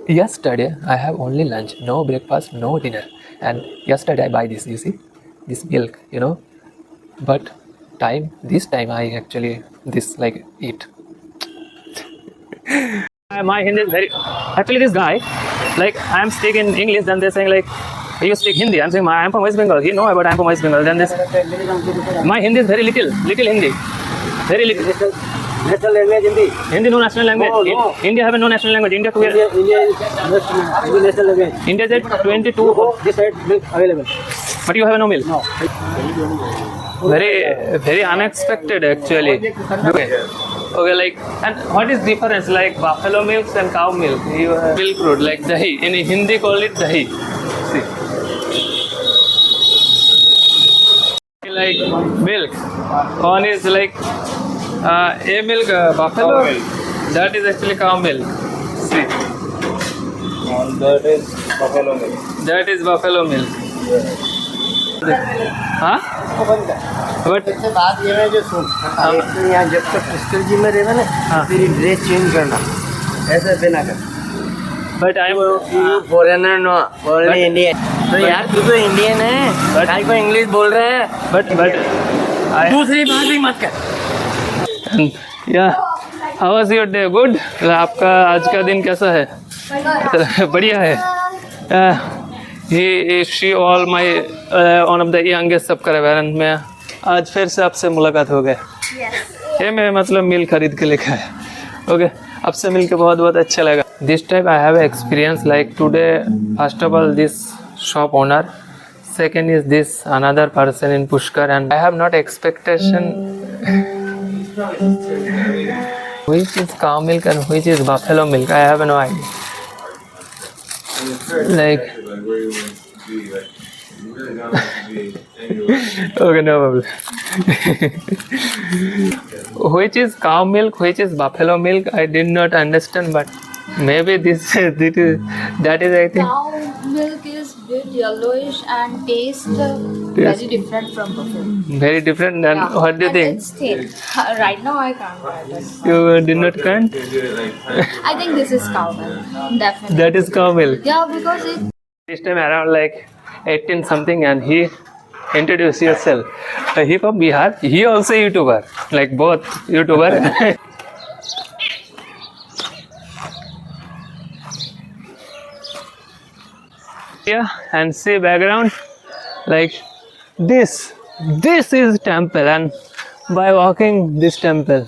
Yesterday I have only lunch, no breakfast, no dinner. And yesterday I buy this, you see, this milk, But this time I actually this like eat. My Hindi is very actually this guy, like I'm speaking English, then they're saying like you speak Hindi. I'm saying I'm from West Bengal. He know about I'm from West Bengal. Then this my Hindi is very little Hindi, very little. National language Hindi. Hindi no national language. No. India have no national language. India is national language. India is at 22. This side milk available. But you have no milk. No. Very unexpected actually. Okay, like, and what is difference like buffalo milk and cow milk? You have milk road like dahi. In Hindi call it dahi. See. Like milk. One is like a milk buffalo. That is actually cow milk. See. And that is buffalo milk. That is buffalo milk. हाँ? But इससे बात ये है जो सुन एक तो यहाँ जब तक पिस्टल जी में रहेगा ना तेरी ड्रेस चेंज करना ऐसे बिना कर but I foreigner no foreigner Indian तो यार तू तो इंडियन है भाई को इंग्लिश बोल रहे हैं बट दूसरी बात भी मत कर या how was your day good आपका आज का दिन कैसा है बढ़िया है she all my one of the youngest सब करवेरन में आज फिर से आपसे मुलाकात हो गए ये मैं मतलब मिल खरीद के लेके आया ओके आपसे मिल के बहुत बहुत अच्छा लगा this time I have experience like today first of all this shop owner second is this another person in Pushkar and I have not expectation which is cow milk and which is buffalo milk I have no idea like okay no problem which is cow milk which is buffalo milk I did not understand but maybe that is I think Cow milk is bit yellowish and taste very different from buffalo. very different than what do you And think it's thin. Right now I can't buy this. you did not count I think this is cow milk. Definitely. that is cow milk Yeah, because it this time around like 18 something and he introduced yourself he from Bihar he also YouTuber like both YouTuber yeah and see background like this is temple and by walking this temple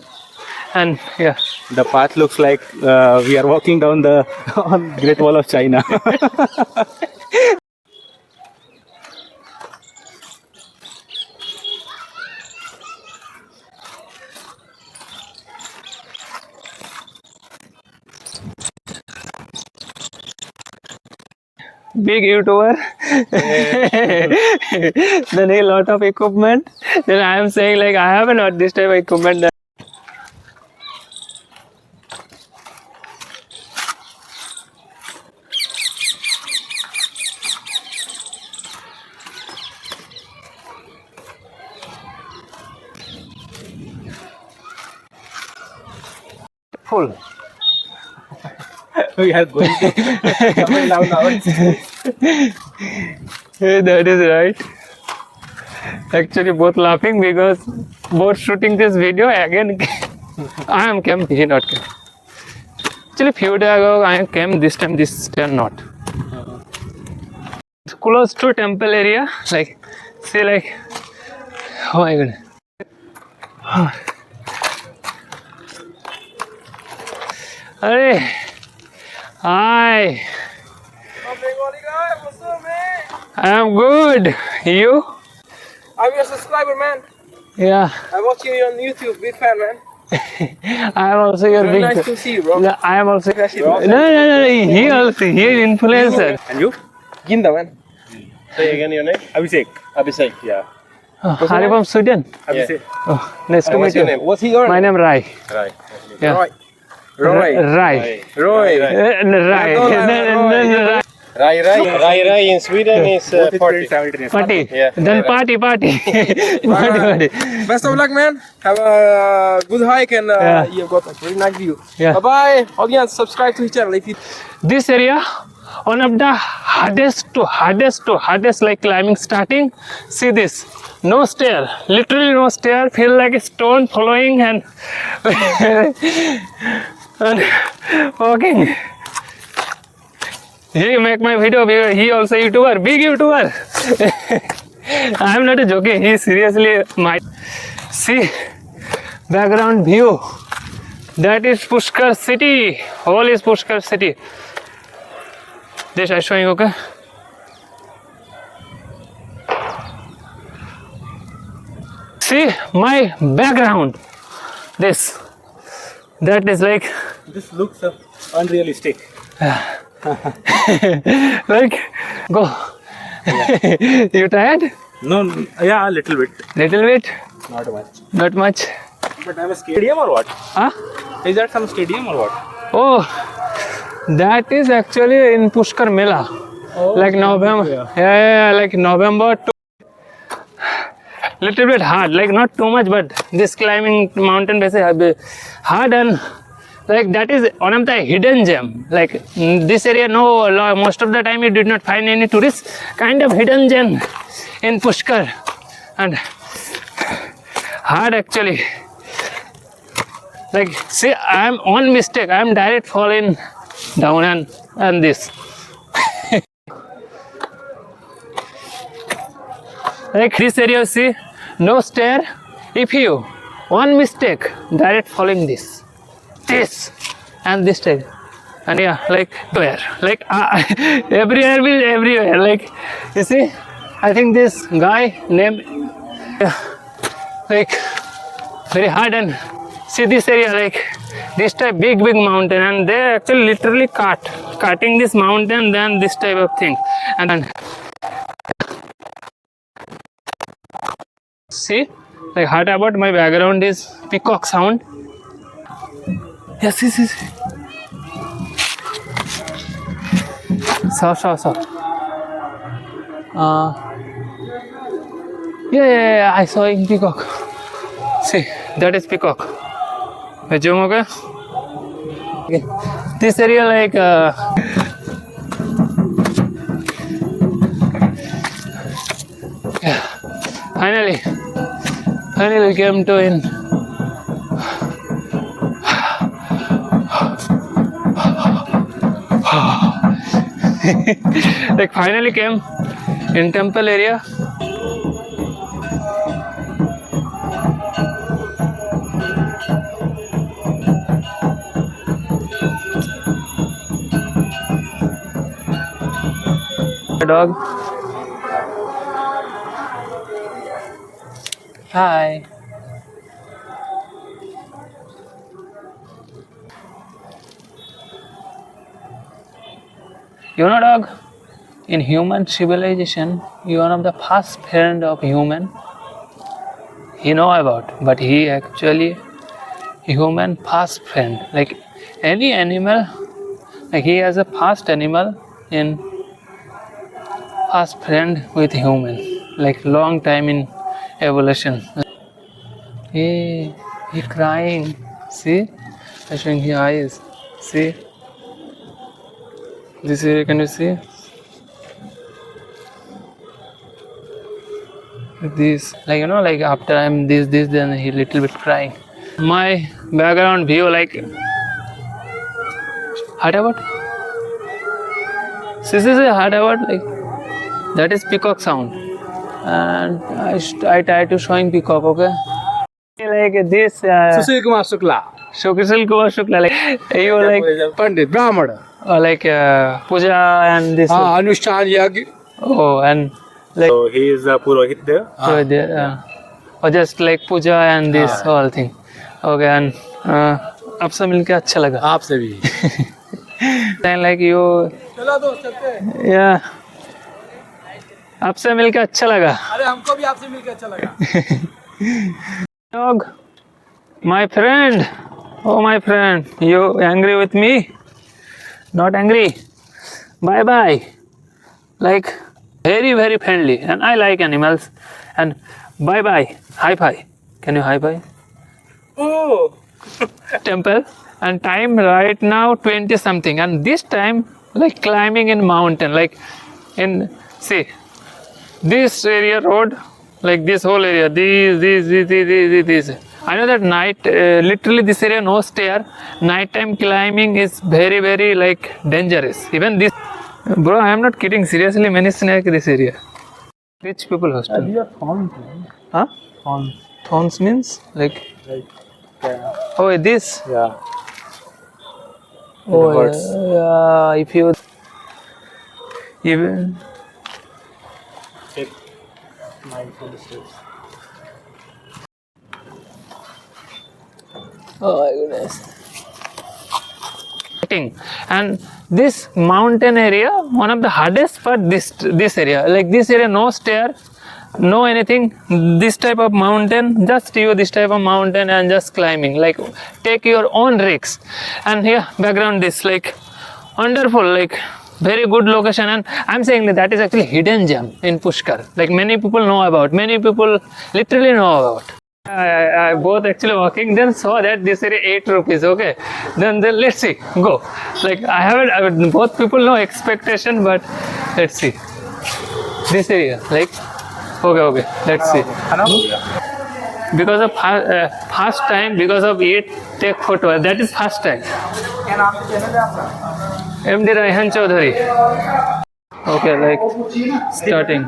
and yeah The path looks like we are walking down the Great Wall of China. big YouTuber then a lot of equipment then I am saying like I have not this type of equipment full We are going to Tamil Nadu now. that is right actually both laughing because both shooting this video again I am came he not came actually few days ago I came this time not it's close to temple area like see like oh my god Hey, hi. Bengali guy, what's up, man? I am good. You? I'm your subscriber, man. Yeah. I watch you on YouTube. Big fan, man. I am also your Very big. nice to see you, bro. No, I am also. Bro. No. He is influencer. And you? Ginda, man. Say again your name. Abhishek. Abhishek, yeah. Are you from Sweden? Abhishek. Oh, nice to meet What's your you. name? What's your My name? name Rai. Right. Yeah. Roy. Roy. Rai. Roy. Rai. I don't like Roy. Rai. Rai in Sweden is party. Party. Yeah. Then party. Party. Best of luck, man. Have a good hike and Yeah. you've got a very nice view. Yeah. Bye bye. Audience, subscribe to his channel if you. This area, one of the hardest like climbing starting. See this, no stair, literally no stair. Feel like a stone following and, and walking. He make my video. He also YouTuber, big YouTuber. I am not joking. He seriously might see background view. That is Pushkar city. Whole is Pushkar city. This I showing, okay? See my background. This. That is like This looks unrealistic. like go. You tired? No, yeah, a little bit. Little bit. Not much. Not much. But I'm a stadium or what? Huh? Is that some stadium or what? Oh, that is actually in Pushkar Mela. Like November. Yeah, like November to. Little bit hard, like not too much, but this climbing mountain basically hard, and like that is one of the hidden gem. Like this area, most of the time you did not find any tourists. Kind of hidden gem in Pushkar, and hard actually. Like see, I am on mistake. I am direct falling down and this. Like this area, see, no stair. If you one mistake, direct falling this and this stair, and yeah, like where, like everywhere. Like you see, I think this guy named like very hard, and see this area like this type big mountain, and they actually literally cutting this mountain, then this type of thing, and then see like hard about my background is peacock sound. Yes, see. So. Yeah, I saw in peacock. See, that is peacock. I zoom, okay? This area like yeah, finally came to in. Like finally came in temple area. Dog. Hi. You know, dog, in human civilization, you are one of the first friend of human he know about, but he actually human first friend. Like any animal, like he has a first animal in first friend with human, like long time in evolution. He crying. See, I showing his eyes. See. This area, can you see? This, like, you know, like after I'm this, then he little bit crying. My background view, like, hard about? This is a hard about, like, that is peacock sound. And I try to showing peacock, okay? Like this. Sushil Kumar Shukla. Sushil Kumar Shukla, like, you like. Pandit, Brahmana. Like puja and this. Anushthan Yagya. Oh, and like So he is a Purohit there. so there, or just like puja and this whole thing. Okay, and आपसे मिलके अच्छा लगा. आपसे भी. And like you. चलो दोस्त चलते हैं. Yeah. आपसे मिलके अच्छा लगा. अरे हमको भी आपसे मिलकर अच्छा लगा. Dog, my friend. Oh, my friend, you angry with me? Not angry. Bye bye. like very very friendly, and I like animals. And bye bye, hi bye. Can you hi bye? Oh. Temple. And time right now 20 something, and this time like climbing in mountain, like in see this area road, like this whole area, these. I know that night literally this area no stair, nighttime climbing is very very like dangerous. Even this, bro, I am not kidding, seriously, many snake this area. Rich people hostel. These are thorns, man. Huh? Thorns. Thorns means like, Yeah. oh this. Yeah. Oh hurts. yeah, if you even Check mindful steps. oh my goodness. And this mountain area, one of the hardest part, this area, like this area no stair, no anything, this type of mountain, just you this type of mountain and just climbing, like take your own risks. And here background this like wonderful, like very good location. And I'm saying that is actually hidden gem in Pushkar, like many people know about, many people literally know about. I both actually walking, then saw that this area 8 rupees. Okay, then let's see, go. Like I haven't both people know expectation, but let's see this area, like okay, let's see. Because of first time, because of it take photo, that is first time. MD Raihan Chaudhary. Okay, like starting.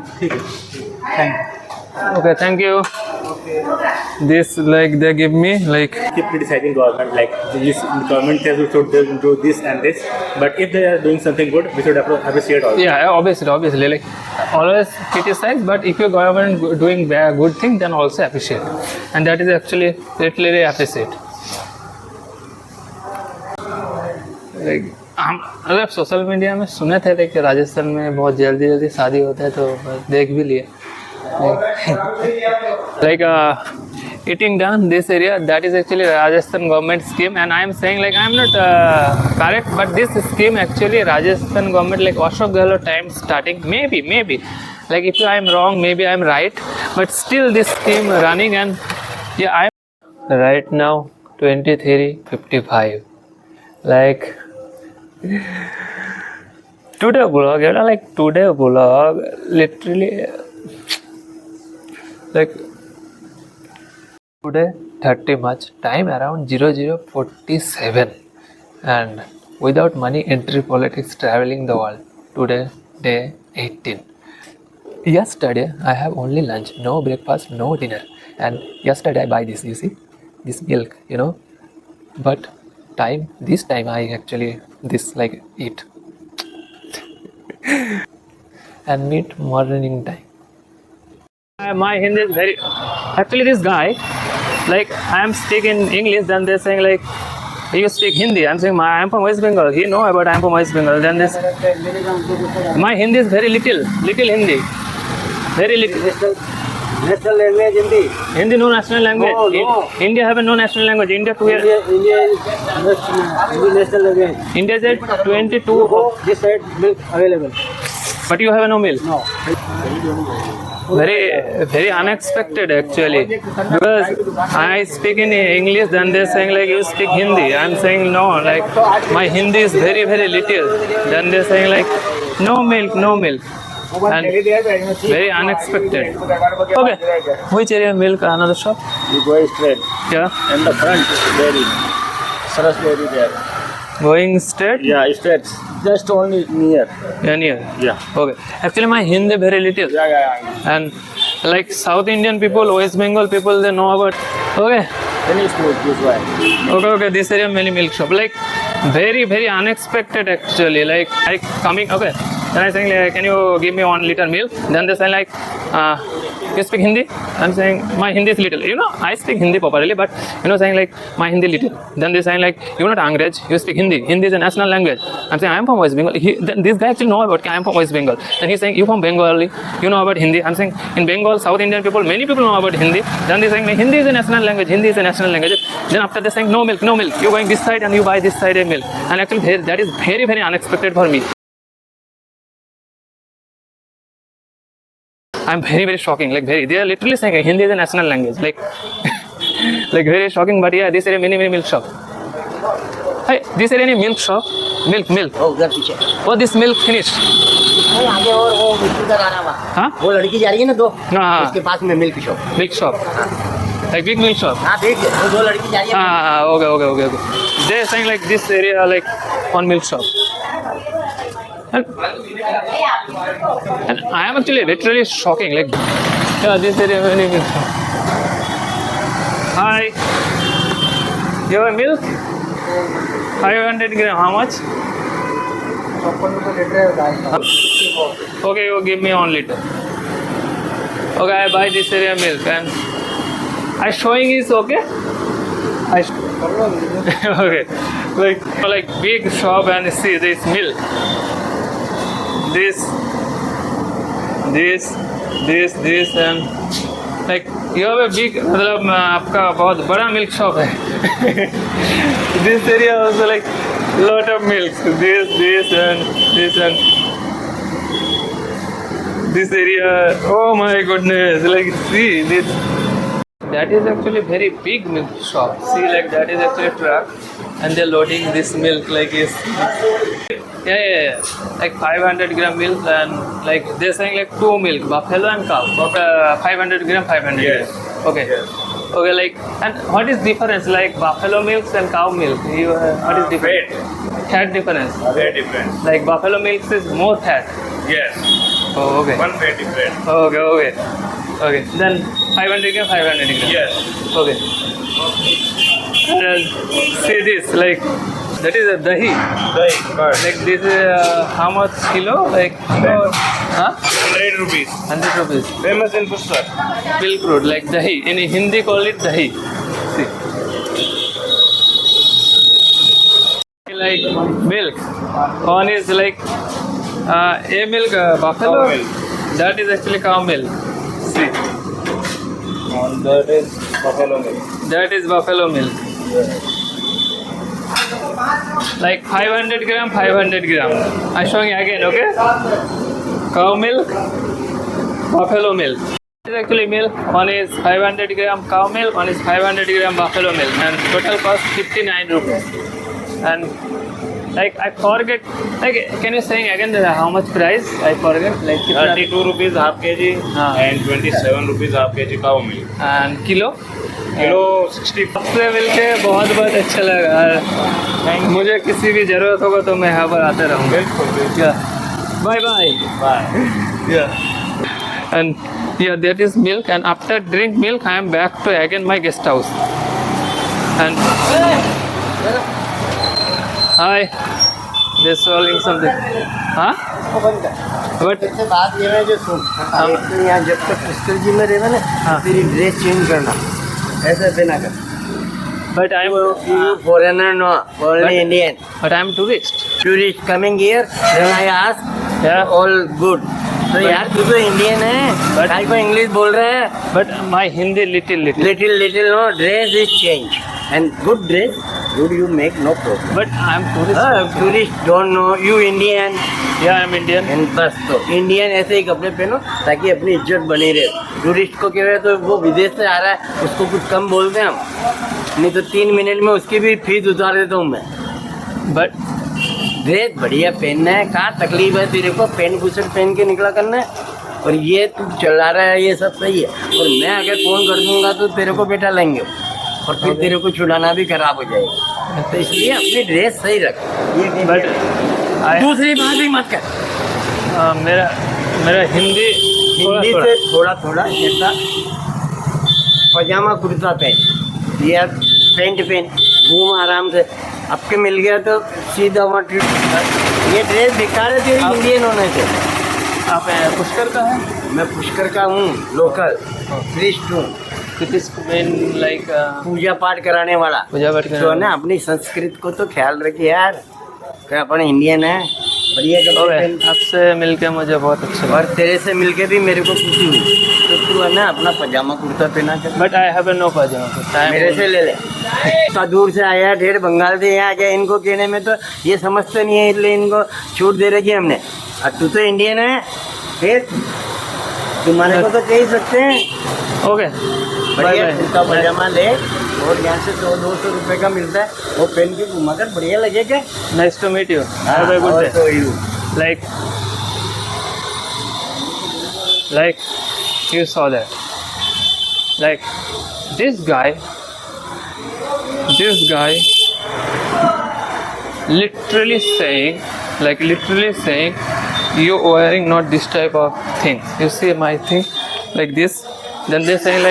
Okay, thank you. This like they give me like Keep criticizing government, like this government says we should do this and this, but if they are doing something good, we should appreciate also. yeah, obviously like always criticize, but if your government doing good thing, then also appreciate, and that is actually literally appreciate. Like हम अगर social media में सुने थे कि राजस्थान में बहुत जल्दी शादी होता है, तो देख भी लिए. Like eating down this area, that is actually Rajasthan government scheme, and I am saying like I am not correct, but this scheme actually Rajasthan government, like Ashok Gehlot time starting, maybe like if I am wrong, maybe I am right, but still this scheme running. And yeah, I am right now 23:55, like today vlog literally like today 30 March, time around 00:47, and without money entry politics traveling the world. Today day 18. Yesterday I have only lunch, no breakfast, no dinner, and yesterday I buy this, you see, this milk, you know, but this time I actually this like eat and meet morning time. My Hindi is very actually this guy, like I am speaking English, then they're saying like you speak Hindi. I'm saying I am from West Bengal. He know about I am from West Bengal. Then this my Hindi is very little Hindi, very little. National language Hindi. Hindi no national language. No. India have no national language. India India is national language. India is at 22. Go this side milk available. But you have no milk. No. Very unexpected actually, because I speak in English, then they're saying like you speak Hindi. I'm saying no, like my Hindi is very little. Then they're saying like no milk, and very unexpected. Okay, which area milk? Another shop? You go straight, Yeah, and the front dairy, Saras dairy there. going straight. Yeah, straight, just only near. Near. Yeah. Okay, actually my Hindi very little. Yeah. And like South Indian people, West Bengal people, they know about. Okay. Finish food this way. Okay, this area many milk shop, like very unexpected actually, like I coming. Okay, then I saying like, can you give me 1 liter milk? Then they say like, you speak Hindi? I'm saying my Hindi is little, you know, I speak Hindi properly, but you know, saying like my Hindi little. Then they saying like, you're not Angrez, you speak Hindi is a national language. I'm saying I'm from West Bengal. Then this guy actually know about I'm from West Bengal. Then he's saying you from Bengali, you know about Hindi. I'm saying in Bengal, South Indian people, many people know about Hindi. Then they're saying Hindi is a national language. Then after they're saying no milk, you're going this side and you buy this side a milk. And actually that is very unexpected for me. I'm very shocking. Like very, they are literally saying Hindi is a national language. Like, like very shocking. But yeah, this is a mini milk shop. Hey, this is any milk shop? Milk. वो उधर पीछे Oh, this milk finished. नहीं, आगे और वो मिट्टी का गाना हुआ Huh? वो लड़की जा रही है ना दो हाँ। उसके पास में milk shop Milk shop. Like big milk shop. हाँ देखिए वो दो लड़की जा रही है Okay. They're saying like this area like one milk shop. And I am actually literally shocking. Like, yeah, this area very milk shop. Hi. You have milk? 500 gram. How much? 56 रुपये litre है Okay, you give me 1 liter. Okay, I buy this area milk and I showing is okay. Okay, like big shop and see this milk. This and like you have a big मतलब आपका बहुत बड़ा milk shop है. This area also like lot of milk. This and this area. Oh my goodness! Like see this. That is actually very big milk shop. See, like that is actually a truck, and they're loading this milk like is. Yeah. Like 500 gram milk and like they're saying like 2 milk, buffalo and cow. 500 gram, 500 Yes. gram. Okay. Yes. Okay, like and what is difference like buffalo milk and cow milk? What is difference? Fat difference. Very different. Like buffalo milk is more fat. Yes. Oh, okay. One fat different. Okay. Then 500 gram, 500 gram. Yes. Okay. And see this, like that is a dahi. Right. Like this is how much kilo? Like kilo, huh? 100 rupees. 100 rupees. Famous in Pushkar. Milk fruit, like dahi. In Hindi call it dahi. See. Like milk. One is like a milk buffalo. Cow milk. That is actually cow milk. See. And that is buffalo milk. That is buffalo milk. Like 500 gram, 500 gram. I'm showing again, okay? Cow milk, buffalo milk. This is actually milk. One is 500 gram cow milk, one is 500 gram buffalo milk, and total cost 59 rupees. And like I forget, like can you say again how much price? I forget. Like 32 rupees half kg हाँ. and 27 rupees half kg cow milk. and kilo. Kilo 60. आपसे मिलके बहुत अच्छा लगा. मुझे किसी भी जरूरत होगा तो मैं यहाँ पर आते रहूँगा. Bill. Bye. Bye. And yeah, that is milk. And after drink milk, I am back to again my guest house. And hi, they're selling something. Huh? But सबसे बात ये है जो सुन एक तो यहाँ जब तक पुष्कर जी में रहेगा ना तेरी ड्रेस चेंज करना ऐसे पहना कर but I'm foreigner no only Indian but I'm tourist. tourist coming here then I ask Yeah. all good तो यार तू तो इंडियन है भाई को इंग्लिश बोल रहा है But my Hindi little. little no dress is change and good dress good you make no problem But I'm tourist. tourist don't know you Indian Yeah, I'm Indian. and बस तो Indian ऐसे ही कपड़े पहनो ताकि अपनी इज्जत बनी रहे टूरिस्ट को कह रहे तो वो विदेश से आ रहा है उसको कुछ कम बोलते हैं हम नहीं तो 3 मिनट में उसकी भी फीस उतार देता हूँ मैं But ड्रेस बढ़िया पहनना है कहाँ तकलीफ है तेरे को पेन बुशर्ट पहन के निकला करना है और ये तू चला रहा है ये सब सही है और मैं अगर फ़ोन कर दूंगा तो तेरे को बैठा लेंगे और फिर तेरे को छुड़ाना भी खराब हो जाएगा तो इसलिए अपनी ड्रेस सही रख ये but I दूसरी बात भी मत कर मेरा हिंदी हिंदी से थोड़ा ऐसा पजामा कुर्ता पहन या पेंट पहन घूम आराम से आपके मिल गया तो सीधा वहाँ ये ड्रेस बेकार है तेरी इंडियन होने से आप पुष्कर का है. मैं पुष्कर का हूँ लोकल टूरिस्ट हूँ It is mean like पूजा पाठ कराने वाला पूजा पाठ तो ना अपनी संस्कृत को तो ख्याल रखिए यार क्या अपन इंडियन है बढ़िया कपड़े पहन आपसे मिलके मुझे बहुत अच्छा लगा. और तेरे से मिलके भी मेरे को खुशी हुई तो तू है ना अपना पजामा कुर्ता पहना कर But I have no pajama. मेरे से ले ले इतना दूर से आया ढेर बंगाल से यहाँ आ गया इनको कहने में तो ये समझते नहीं है इसलिए इनको छूट दे रखी हमने और तू तो इंडियन है फिर तुम्हारे को तो कह ही सकते हैं। ओके बाय बढ़िया बाय कुर्ता पजामा ले और यहाँ से 200 रुपए का मिलता है, वो पहन के घुमाकर बढ़िया लगे क्या? Nice to meet you have a good और डे तो you like you saw that, like this guy literally saying you wearing not this type of thing. You see my thing like this, then they're saying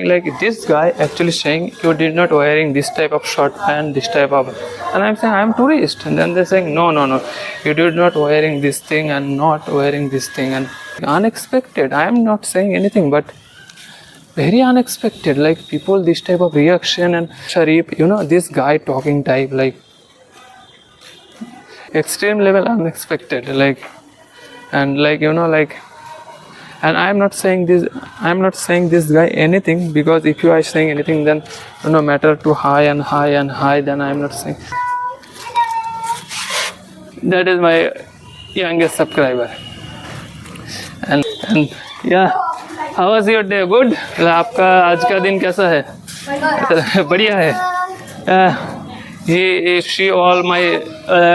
like this guy actually saying you did not wearing this type of short pant, this type of, and I'm saying I'm tourist, and then they're saying no, you did not wearing this thing and not wearing this thing, and unexpected. I am not saying anything, but very unexpected, like people this type of reaction. And Sharif, you know, this guy talking type, like extreme level unexpected, like, and like, you know, like, and I'm not saying this guy anything, because if you are saying anything, then no matter too high, then I'm not saying. That is my youngest subscriber, and yeah, how was your day? Good. आपका आज का दिन कैसा है? बढ़िया है. She all my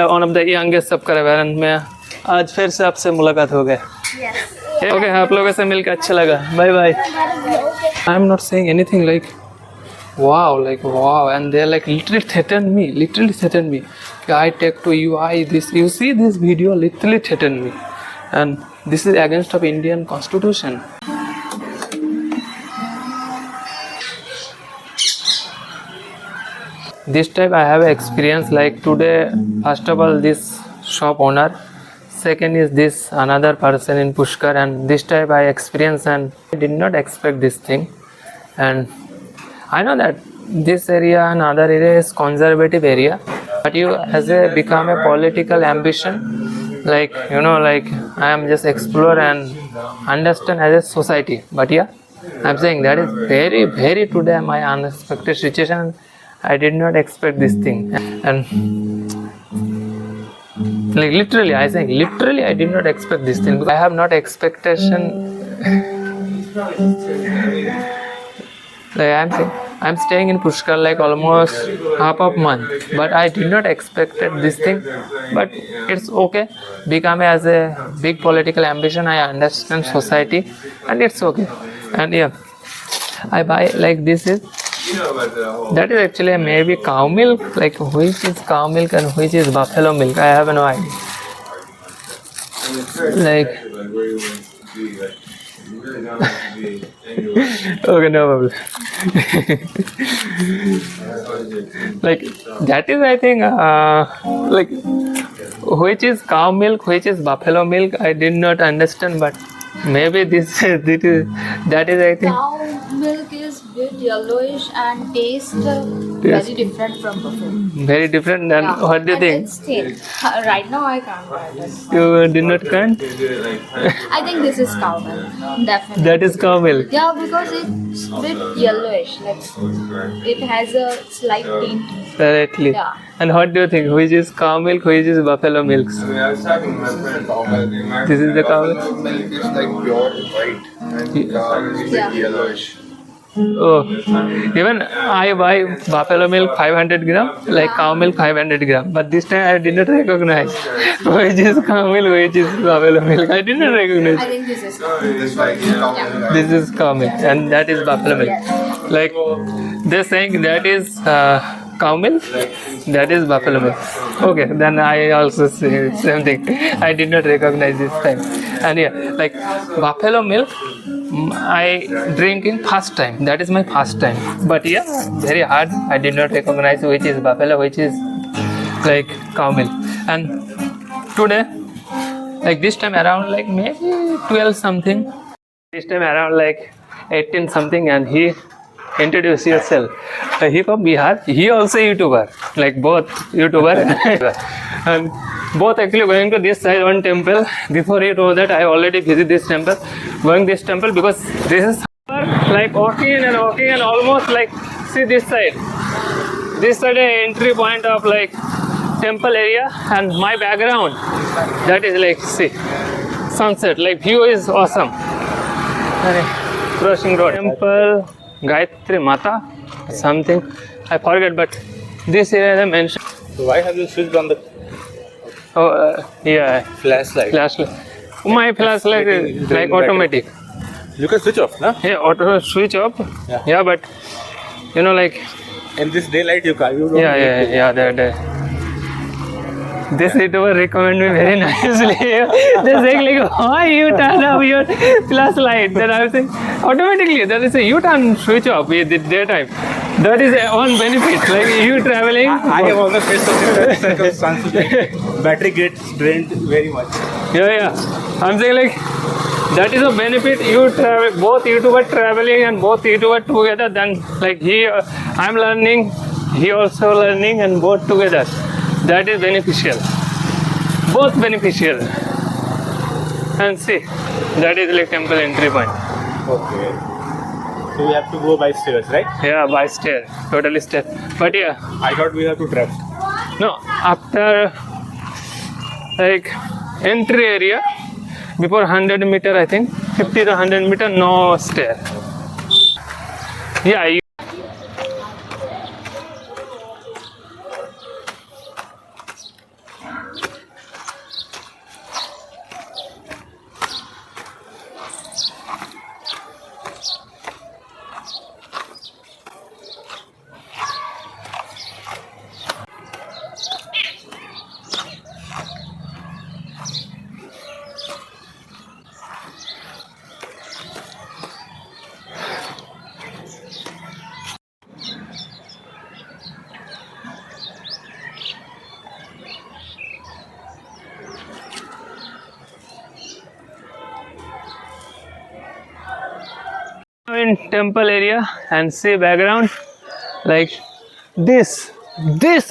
one of the youngest subscriber, and मैं आज फिर से आपसे मुलाकात हो गए. ओके आप लोगों से मिलकर अच्छा लगा. Bye bye. I am not saying anything like wow, and they like literally threatened me. I take to UI this. You see this video literally threatened me, and this is against of Indian Constitution. This type I have experience, like today, first of all this shop owner, second is this another person in Pushkar, and this type I experienced, and I did not expect this thing. And I know that this area and other area is conservative area, but you as a become a political ambition, like you know, like I am just explore and understand as a society. But yeah, I'm saying that is very, very today my unexpected situation. I did not expect this thing, and like literally I did not expect this thing. I have not expectation. Like I'm staying in Pushkar like almost half of month, but I did not expected this thing. But it's okay. Become as a big political ambition. I understand society, and it's okay. And yeah, I buy like this is. That is actually maybe cow milk. Like which is cow milk and which is buffalo milk? I have no idea. Like. Okay, no problem. Like that is, I think, like which is cow milk, which is buffalo milk. I did not understand, but maybe that is, I think. Cow milk is bit yellowish and taste very different from buffalo. Very different. Then Yeah. what do you And think? it's thin. Right now I can't buy this. You did not count? I think this is cow milk. Definitely. That is cow milk. Yeah, because it's bit yellowish. Like it has a slight tint. Correctly. Yeah. And what do you think? Which is cow milk? Which is buffalo milk? I was talking to my friend about milk. This is the cow milk? Milk is like pure white and cow is like Yeah. yellowish. Oh, even I buy buffalo milk 500 gram, like cow milk 500 gram. But this time I did not recognize which is cow milk, which is buffalo milk. I did not recognize. I think this is cow. This like cow milk. This is cow milk and that is buffalo milk. Like they're saying that is cow milk, that is buffalo milk. Okay, then I also say same thing. I did not recognize this time. And yeah, like buffalo milk, I drinking first time. That is my first time. But yeah, very hard. I did not recognize which is buffalo, which is like cow milk. And today, like this time around, like maybe 12 something. This time around like 18 something, and he introduce yourself. He from Bihar. He also YouTuber. Like both YouTuber and both actually going to this side one temple. Before he told that I already visit this temple. Going this temple because this is like walking and almost like see this side. This side entry point of like temple area, and my background that is like see sunset. Like view is awesome. Crossing road. Temple Gayatri Mata, something I forget, but this area they mentioned. So why have you switched on the Oh yeah, flashlight? flashlight. My flashlight is like automatic. You can switch off, no? Yeah, auto switch off. Yeah. Yeah, but you know, like In this daylight, you can't. You don't yeah, need yeah, to. yeah. That. This YouTuber recommend me very nicely. They're saying like, why you turn off your flashlight? Then I was saying, automatically there is a U-turn switch off in the daytime. That is one benefit. Like you traveling. I have also faced such circumstances. Like battery gets drained very much. Yeah. I'm saying like that is a benefit. You travel, both YouTuber traveling and both YouTuber together. Then like I'm learning, he also learning, and both together. That is beneficial. Both beneficial. And see, that is like temple entry point. Okay. So we have to go by stairs, right? Yeah, by stair, totally stair. But yeah, I thought we have to trek. no, after like entry area, before 100 meter, I think 50 to 100 meter, no stair. Yeah, in temple area and see background like this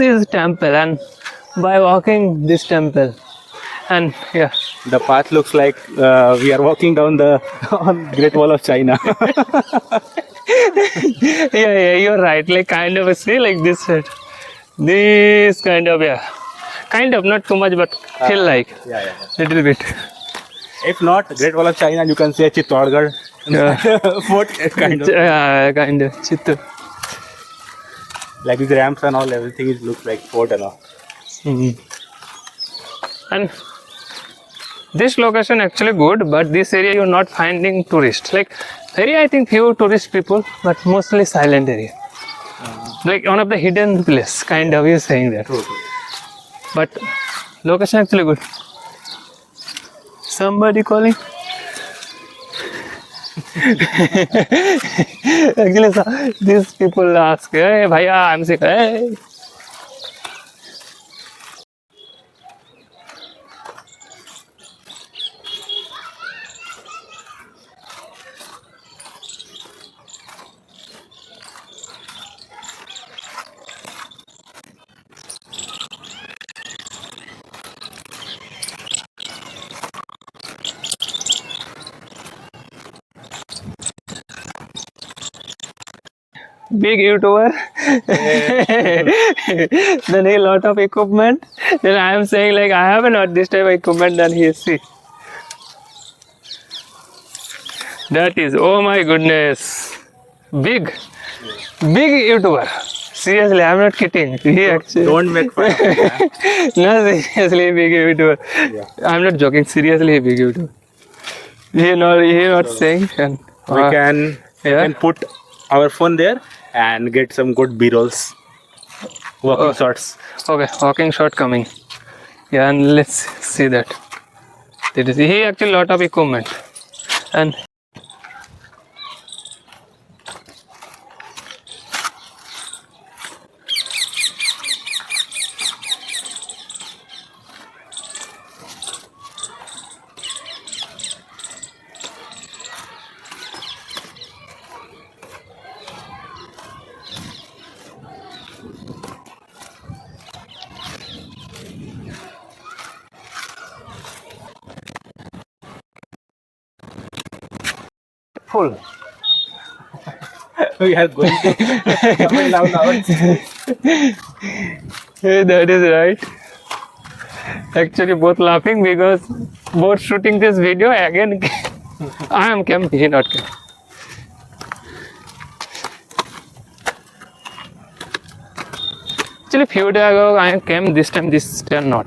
is temple, and by walking this temple, and yeah, The path looks like we are walking down the on Great Wall of China. yeah, you're right, like kind of see like this kind of, yeah, kind of, not too much, but feel like yeah. little bit. If not Great Wall of China, you can say Chittorgarh. Yeah. Fort kind of. Yeah, kind of Chittur. Like with ramps and all, everything it looks like fort and all. And this location actually good, but this area you're not finding tourists. Like area, I think few tourist people, but mostly silent area. Like one of the hidden place, kind of, you're saying that. True. But location actually good. Somebody calling. Actually, these people ask, hey, bhaiya, I'm sick. Hey. Big YouTuber, then a lot of equipment. Then I am saying like I have not this type of equipment. Then he see. That is, oh my goodness, big YouTuber. Seriously, I'm not kidding. He actually Don't make fun of me. no, seriously, big YouTuber. Yeah. I'm not joking. Seriously, big YouTuber. He not saying. And We can yeah. put our phone there and get some good B-rolls. Walking shots. Okay, walking shot coming. Yeah, and let's see that. He actually lot of equipment. And full. We are going to That is right. Actually, both laughing because both shooting this video again. I am Cam, he not Cam. Actually, few days ago I came. This time, this stair not.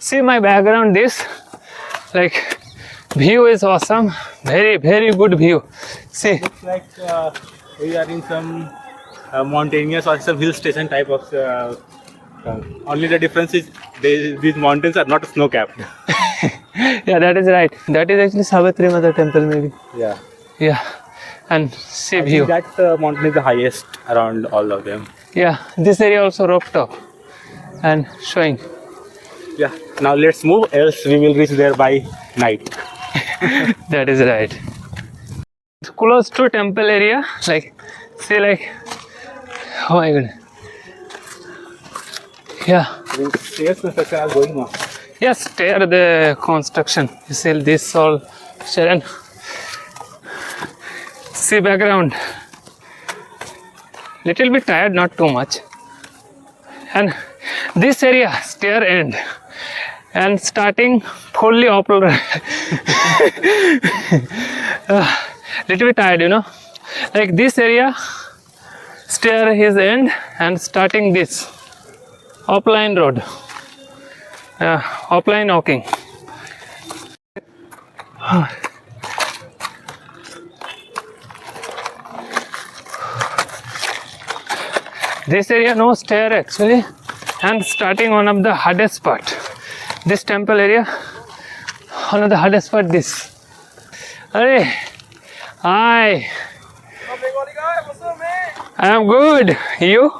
See my background. This like view is awesome. Very good view. See. Looks like we are in some mountainous or some hill station type of. Only the difference is these mountains are not snow capped. Yeah, that is right. That is actually Savitri Mother temple maybe. Yeah. Yeah, and see I view. think that mountain is the highest around all of them. Yeah, this area also rooftop and showing. Yeah. Now let's move, else we will reach there by night. That is right. Close to temple area, like see like, oh my god. Yeah. Stairs construction are going on. Yes, stair the construction. You see this all Sharon. See background. Little bit tired, not too much. And this area, stair end. And starting fully upward. Little bit tired, you know. Like this area, stair is end and starting this. Upline road. Upline walking. This area no stair actually, and starting one of the hardest part. This temple area, one of the hardest part. This. Hey, hi. What's up, man? I am good. You?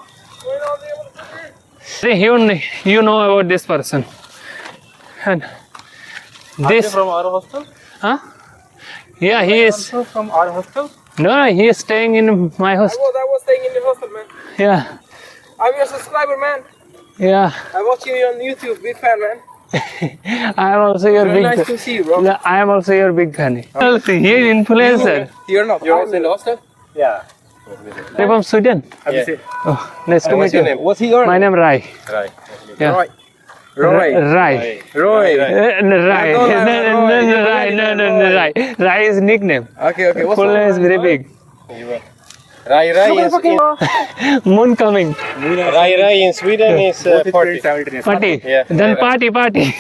You know about this person. And this from our hostel? huh? Yeah, he is. Also from our hostel? No, he is staying in my house. I was staying in the hostel, man. Yeah, I'm your subscriber, man. yeah. I'm watching you on YouTube. Big fan, man. I am also your Very big. nice to see you, bro. Yeah, I am also your big fan. He is influencer. You're not. You're also in the hostel? Yeah. You're from Sweden. Abhishek. Oh, nice to meet What's your you. name? What's your My name? name Rai. Right. Yeah. Roy. Roy. Rai. Roy. Rai. No, Rai. Rai is nickname. Okay. What's Full name is very big. Rai is in, Moon coming. Rai in Sweden is party. Party. Yeah. Then party. Party.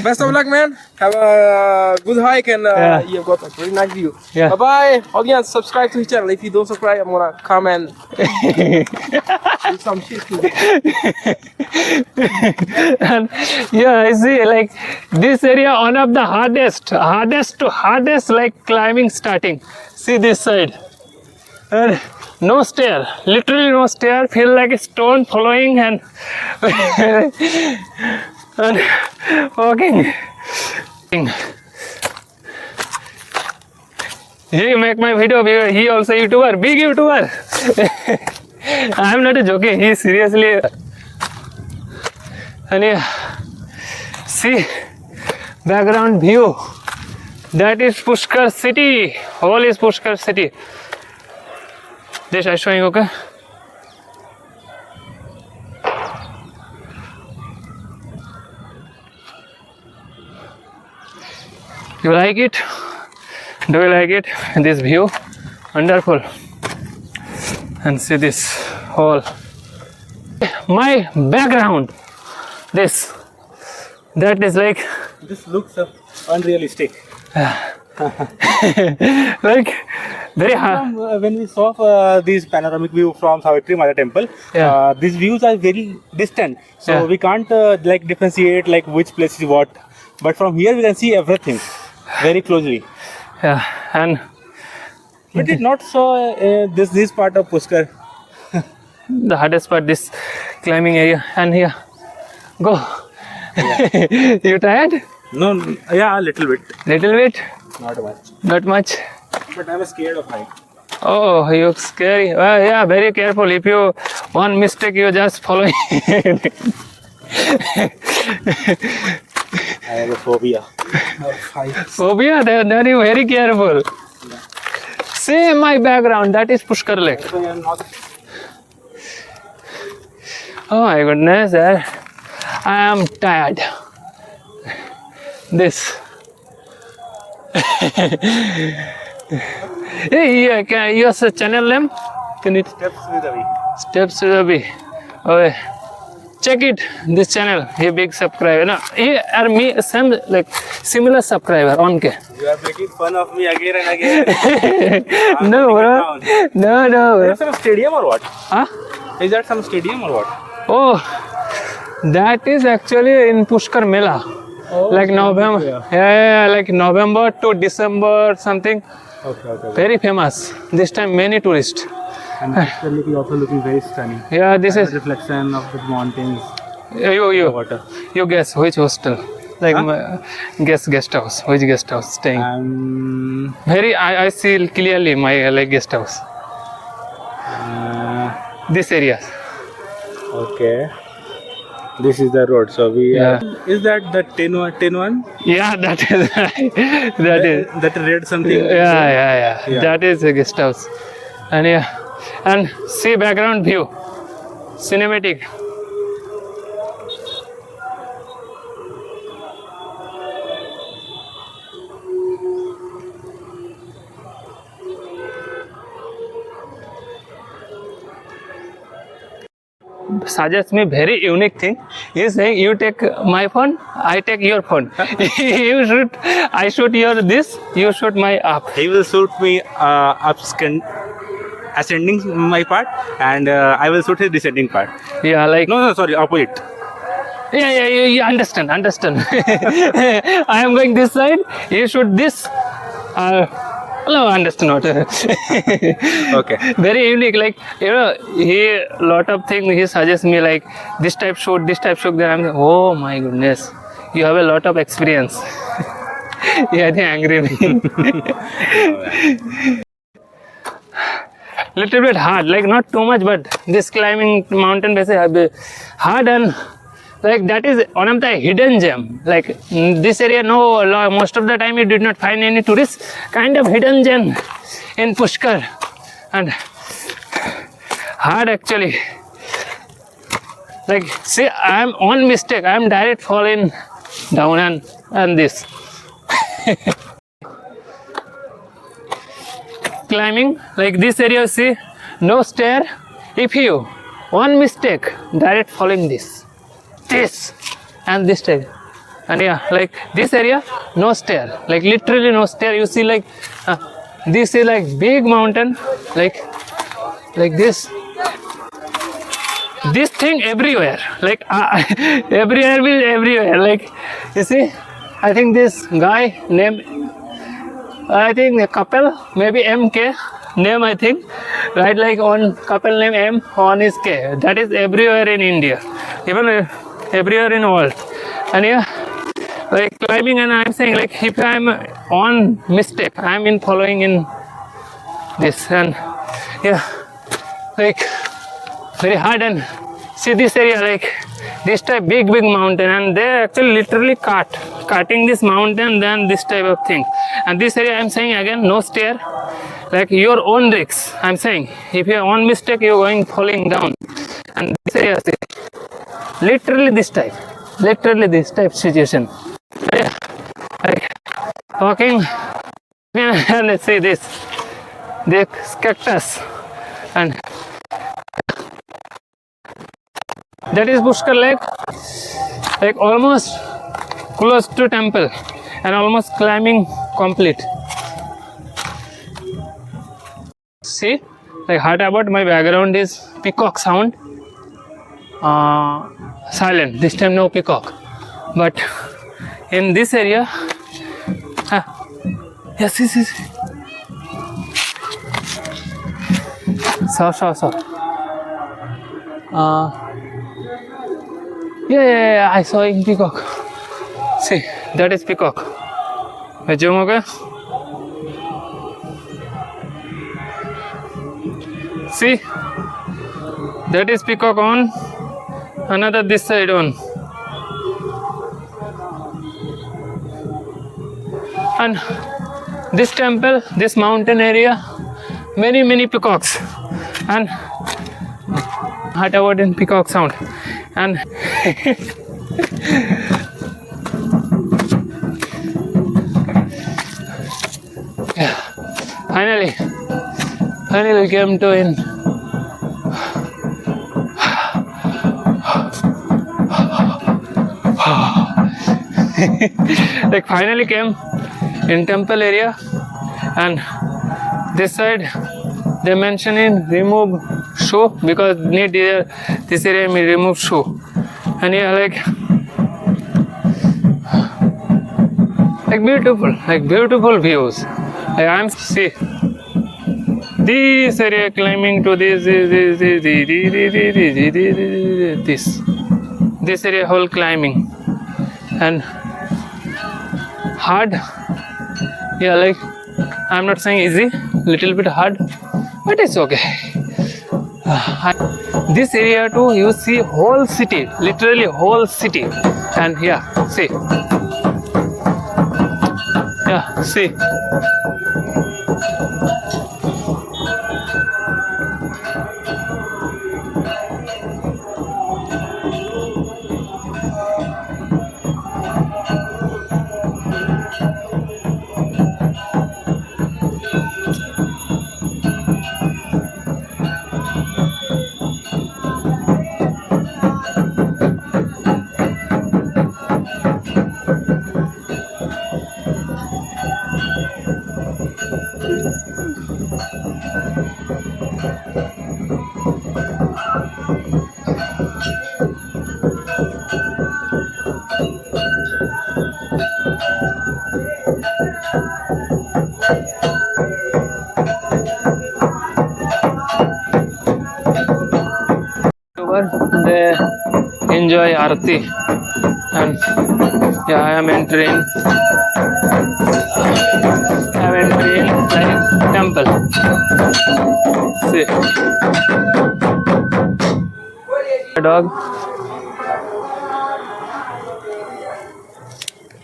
Best of luck, man. Have a good hike and Yeah. you've got a very nice view. Yeah. Bye-bye. Audience, subscribe to his channel. If you don't subscribe, I'm gonna come and do some shit to you. And yeah, I see like this area one of the hardest like climbing starting. See this side. And no stair, literally no stair, feel like a stone following and and walking. He make my video, he also YouTuber, big YouTuber. I am not joking, he seriously. And yeah, see background view. That is Pushkar city. Whole is Pushkar city. This I showing, okay? You like it? Do you like it? This view, wonderful. And see this whole. My background. This. That is like. This looks unrealistic. Like very hard. When we saw this panoramic view from Savitri Mother Temple, Yeah. these views are very distant, so Yeah. we can't like differentiate like which place is what. But from here we can see everything very closely. Yeah, and We did not saw this part of Pushkar. the hardest part this climbing area. And here, go. You tired? No, yeah, a little bit, Little bit, not much. not much. But I'm scared of height. Oh, you scary. Well, yeah, very careful. If you one mistake, you just following. I have a phobia. Phobia, then you very careful. See my background. That is Pushkar Lake. Oh my goodness, I am tired. This. Hey, can you use channel name? Can it? Steps with Avi. Steps with Abhi. Okay. Check it. This channel. He big subscriber. No, he are me same like similar subscriber on ke. You are making fun of me again and again. No, bro. No, Is bro. that some stadium or what? Huh? Is that some stadium or what? Oh, that is actually in Pushkar Mela. Like November. Yeah, like November to December something. Okay. Very famous. This time many tourists. And it's also looking very stunning. Yeah, this is Reflection of the mountains, you. water. You guess which hostel? Like guest house. Which guest house staying? Very I see clearly my like guest house. This area. Okay. This is the road. So we Yeah. Is that the tin one? Yeah, that is right. That is. That red something. Yeah. Yeah. That is a guest house. And yeah. And see background view. Cinematic. Suggests me very unique thing. He is saying you take my phone, I take your phone. You shoot, I shoot your this, you shoot my up. He will shoot me ascending my part, and I will shoot his descending part. Yeah, like No, sorry, opposite. yeah, understand. I am going this side, you shoot this. No, understand what. Okay. Very unique, like he lot of things he suggests me like this type shoot. Then I'm like, oh my goodness, you have a lot of experience. Yeah, they angry me. Little bit hard, like not too much, but this climbing mountain basically hard, and like that is one of the hidden gem. Like this area, most of the time you did not find any tourists. Kind of hidden gem in Pushkar, and hard actually. Like see, I am on mistake. I am direct falling down and this. Climbing like this area, see, no stair. If you one mistake, direct falling this and this type. And yeah, like this area, no stair, like literally no stair. You see, like this is like big mountain, like this thing everywhere, like everywhere. Like you see, I think this guy name, I think a couple, maybe MK name, I think, right? Like on couple name M, on is K. That is everywhere in India, even everywhere in world. And yeah, like climbing, and I'm saying like if I'm on mistake, I'm in following in this, and yeah, like very hard. And see this area, like this type big mountain, and they actually literally cutting this mountain, then this type of thing. And this area, I'm saying again, no stair, like your own risks. I'm saying if you're on mistake, you're going falling down. And this area, see, literally this type situation. Yeah, like walking, and let's see this cactus, and that is Pushkar Lake, like almost close to temple, and almost climbing complete. See, like heard about my background is peacock sound. Silent, this time no peacock, but in this area, yes. So. Yeah, I saw in peacock. See, that is peacock. Zoom okay? See, that is peacock on, another this side on. And this temple, this mountain area, many peacocks, and heard about in peacock sound. and yeah, finally we came to in. Like finally came in temple area, and this side they mention in remove shoe because need this area may remove shoe, and yeah, like beautiful views. Like I'm see this area climbing to this area whole climbing and hard. Yeah, like I'm not saying easy, little bit hard, but it's okay. This area too, you see whole city, literally whole city, and yeah, see, yeah, see. They enjoy Aarti, and yeah, I am entering like temple. See, a dog.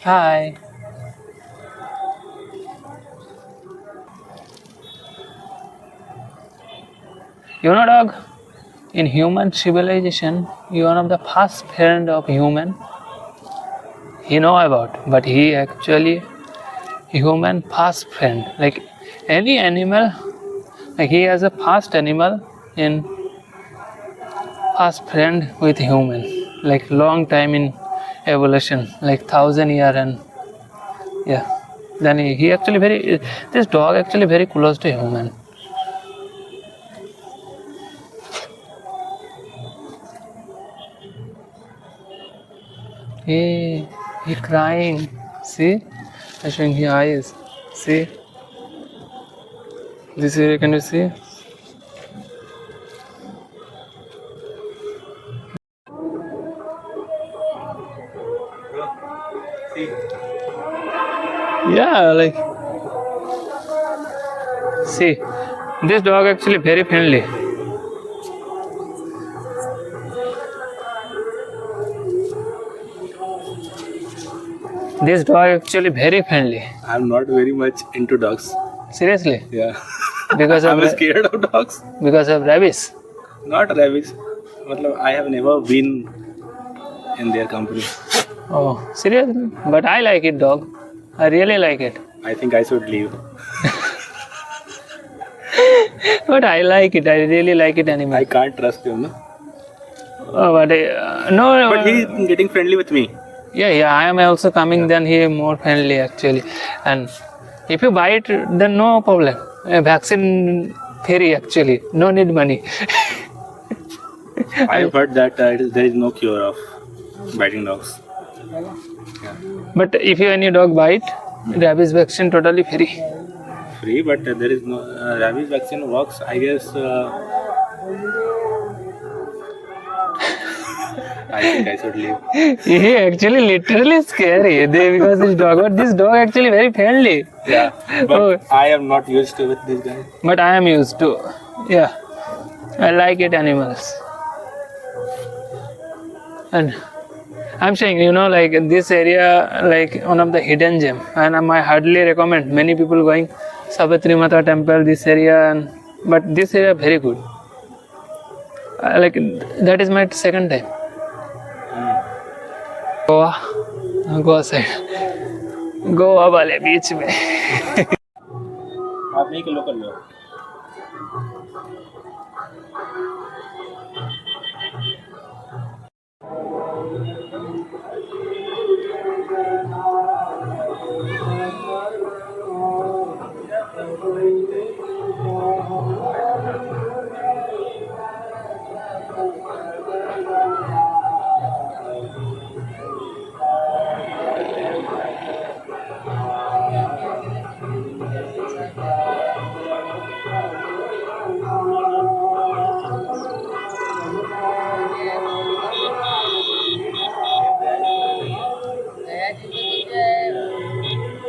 Hi. You know, dog, in human civilization, you are one of the first friend of human he know about, but he actually human first friend. Like any animal, like he has a first animal in first friend with human, like long time in evolution, like 1,000 year, and yeah, then he actually this dog actually very close to human. He crying. See, I'm showing his eyes. See, this area, can you see? Yeah, like see, this dog actually very friendly. This dog actually very friendly. I'm not very much into dogs. Seriously? Yeah. Because of I'm scared of dogs. Because of rabies. Not rabbits. I have never been in their company. Oh, seriously? But I like it, dog. I really like it. I think I should leave. But I like it. I really like it animal. I can't trust him. No? Oh, but no. But he's getting friendly with me. Yeah. I am also coming. Then he is more friendly actually. And if you buy it, then no problem. Vaccine free actually. No need money. I have heard that there is no cure of biting dogs. But if you any dog bite, rabies vaccine totally free. Free, but there is no rabies vaccine works. I guess. I think I should leave. He actually literally scary because this dog actually very friendly. Yeah, but I am not used to with this guy. But I am used to. Yeah, I like it animals. And I'm saying, like this area, like one of the hidden gem, and I hardly recommend many people going Savitri Mata temple, this area, but this area very good. Like that is my second time. Goa, Goa side, Goa वाले बीच में। आप नहीं कि local में हो।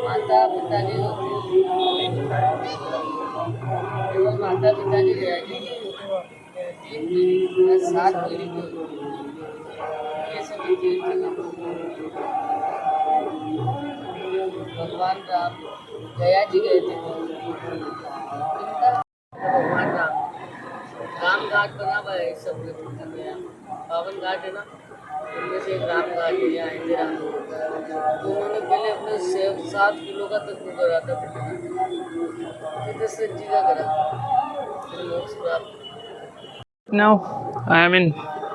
माता पिता जी केवल माता पिता जी गया जी 7 पीढ़ी को ये सभी तीर्थ भगवान राम गया जी गए थे। भगवान राम घाट बना हुआ है सब पावन घाट है ना, उनमें से एक राम घाट है यहाँ इंदिरा। तो उन्होंने पहले अपने 7 किलो का तत्व करा था, फिर 10 जी का करा, फिर मोक्ष प्राप्त। Now I am in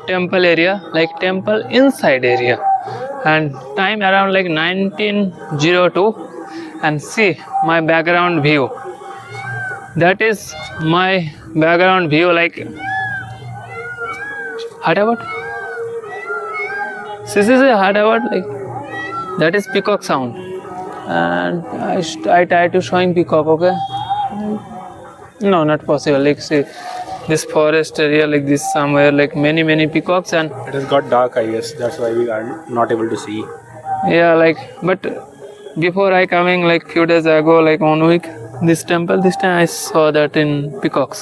temple area, like temple inside area, and time around like 1902, and see my background view. That is my background view, like Hyderabad. This is a Hyderabad, like that is peacock sound, and I try to showing peacock. Okay, no, not possible. Like see this forest area, like this somewhere, like many peacocks, and It has got dark, I guess. That's why we are not able to see. yeah, like but before I coming like few days ago, like 1 week, this temple, this time I saw that in peacocks.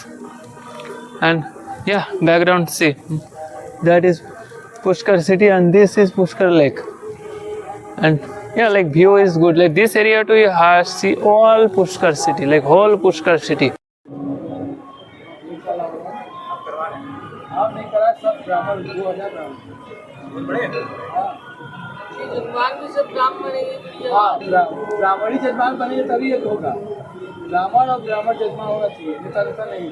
And yeah, background see, that is Pushkar city and this is Pushkar lake. And yeah, like view is good, like this area too you have see all Pushkar city, like whole Pushkar city. आप नहीं करा सब ब्राह्मण 2000 ब्राह्मण भगवान भी सब ब्राह्मण है। हाँ ब्राह्मणी जजमान बनेंगे तभी ये होगा, ब्राह्मण और ब्राह्मण जजमान होना चाहिए, नहीं तो ऐसा नहीं है।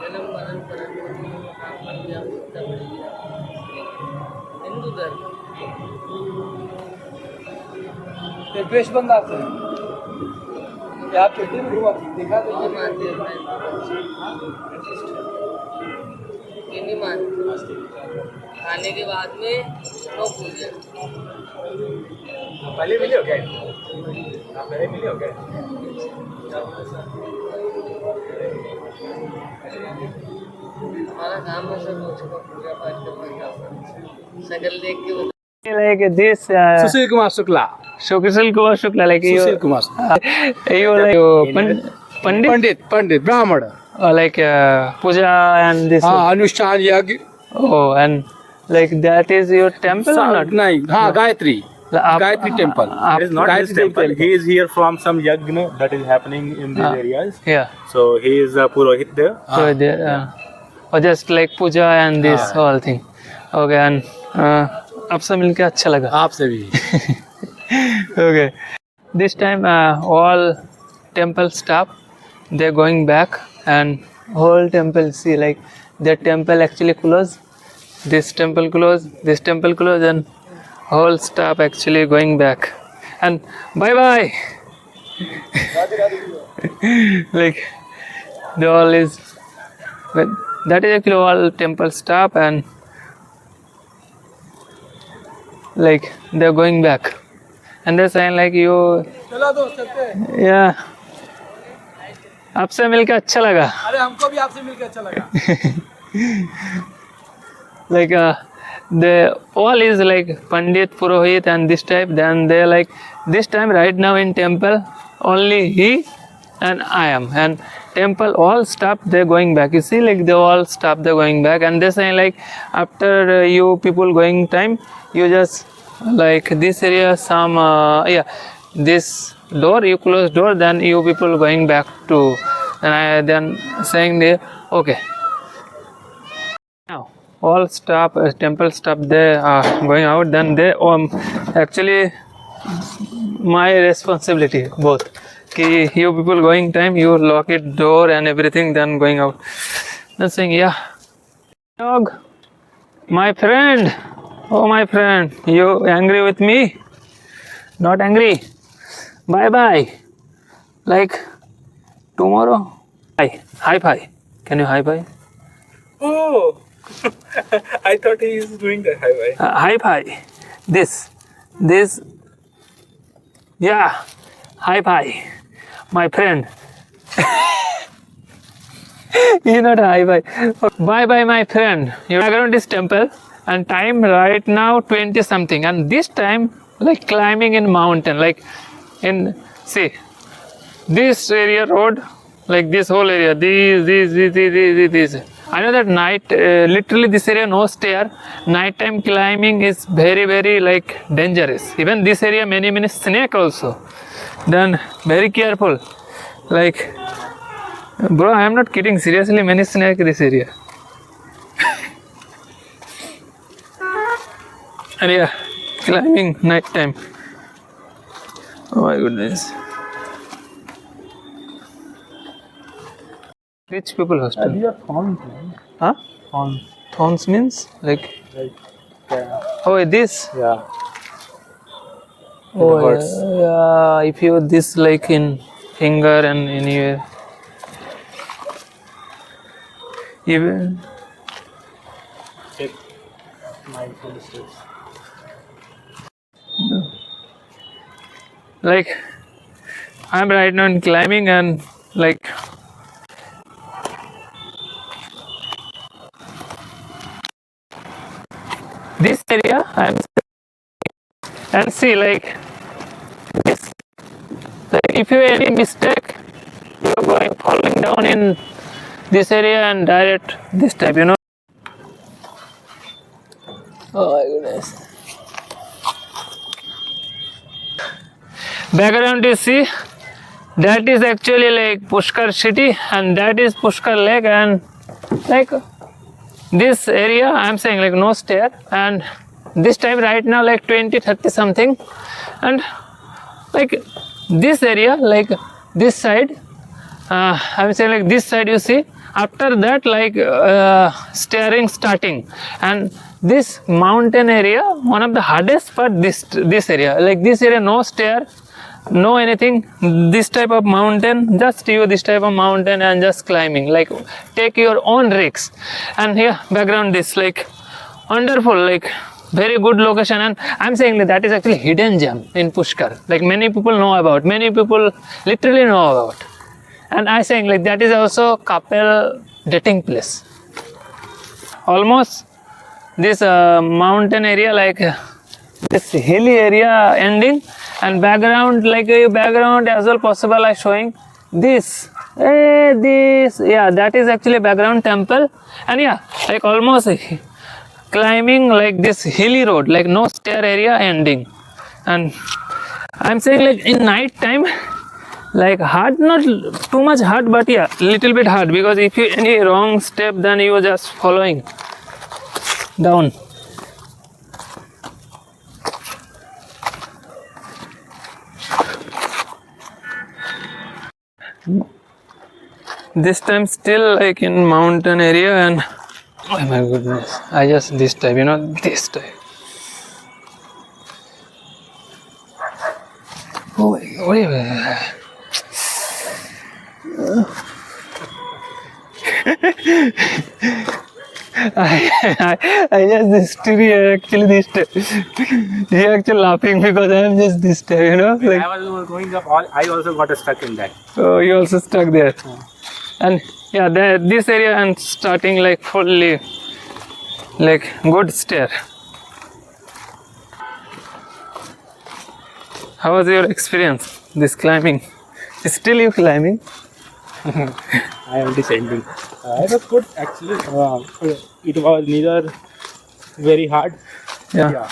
जन्म मरण हिंदू धर्म द्वेष बंद आते हैं। आप छोटे में हुआ देखा तो नहीं मानते नहीं मानते। खाने के बाद में नो पूजा। पहले मिले हो क्या? आप पहले मिले हो क्या? हमारा काम है सब पूजा पाठ करने का, सकल देख के Like this Sushil Kumar Shukla, Sushil Kumar Shukla, like you, Sushil Kumar you like Pandit, पंडित ब्राह्मण, like puja and this. हाँ अनुष्ठान यज्ञ, Oh, and like that is your temple or not? नहीं हाँ गायत्री, आप- Gayatri temple. It is not his temple. He is here from some yagna that is happening in these areas. Yeah. So he is a Purohit there. So there, or just like puja and this whole thing. Okay, and आपसे मिलके अच्छा लगा. आपसे भी Okay. This time all temple stop. They're going back and whole temple see like the temple actually closed. This temple closed. This temple closed and whole staff actually going back. And bye bye. Like the all is, but that is actually all temple stop and like they're going back. And they're saying like you, चलो दोस्त चलते हैं। yeah, आपसे मिलके अच्छा लगा. अरे हमको भी आपसे मिलकर अच्छा लगा। Like the all is like Pandit, Purohit and this type. Then they like this time right now in temple only he and I am, and temple all stop, they're going back. You see like they all stop, they're going back, and they're saying like after you people going time, you just like this area some yeah, this door you close door, then you people going back to, and I then saying there okay. Now all staff, temple staff, they are going out. Then they actually my responsibility both. Ki you people going time, you lock it door and everything, then going out. Then saying, yeah, dog, my friend, oh my friend, you angry with me? Not angry. Bye bye. Like tomorrow. Hi bye. Can you hi bye? Oh, I thought he is doing that. Hi, bye. Hi bye. This. Yeah. Hi bye. My friend. You not hi bye. Bye bye, my friend. Your background is temple, and time right now 20 something, and this time like climbing in mountain, like in see this area road, like this whole area, these. I know that night, literally this area no stair. Nighttime climbing is very like dangerous. Even this area many snake also. Then very careful. Like, bro, I am not kidding. Seriously, many snake in this area. And yeah, climbing nighttime. Oh my goodness. Rich people hostel. These are thorns, man. Huh? Thorns. Thorns means like. Yeah. Oh, this. Yeah. Oh, hurts. yeah. If you this like in finger and anywhere. Even. Check mindful steps. Like, I'm right now in climbing and like. This area, I'm and see like this. Like if you any mistake, you're going falling down in this area and direct this type, you know. Oh my goodness. Background you see, that is actually like Pushkar city and that is Pushkar lake, and like this area I'm saying like no stair, and this time right now like 20-30 something, and like this area like this side, I'm saying like this side you see, after that like stairing starting, and this mountain area, one of the hardest part, this area, like this area no stair, no anything, this type of mountain, just you this type of mountain and just climbing, like take your own risks. And here background this like wonderful, like very good location, and I'm saying that is actually hidden gem in Pushkar, like many people know about, many people literally know about, and I saying like that is also couple dating place. Almost this mountain area, like this hilly area ending, and background like background as well possible I showing this, this, yeah, that is actually background temple, and yeah, like almost climbing like this hilly road, like no stair area ending, and I'm saying like in night time, like hard, not too much hard, but yeah, little bit hard, because if you any wrong step, then you are just following down. This time still like in mountain area, and oh my goodness, I just this type, you know, this type. Oh my god, wait a minute. I just this tree actually this type. He actually laughing because I am just this type, you know. Like, I was going up, I also got stuck in that. oh, you also stuck there. And yeah, this area and starting like fully like good stair. How was your experience this climbing? Still you climbing? I am descending. It was good actually. It was neither very hard. Yeah.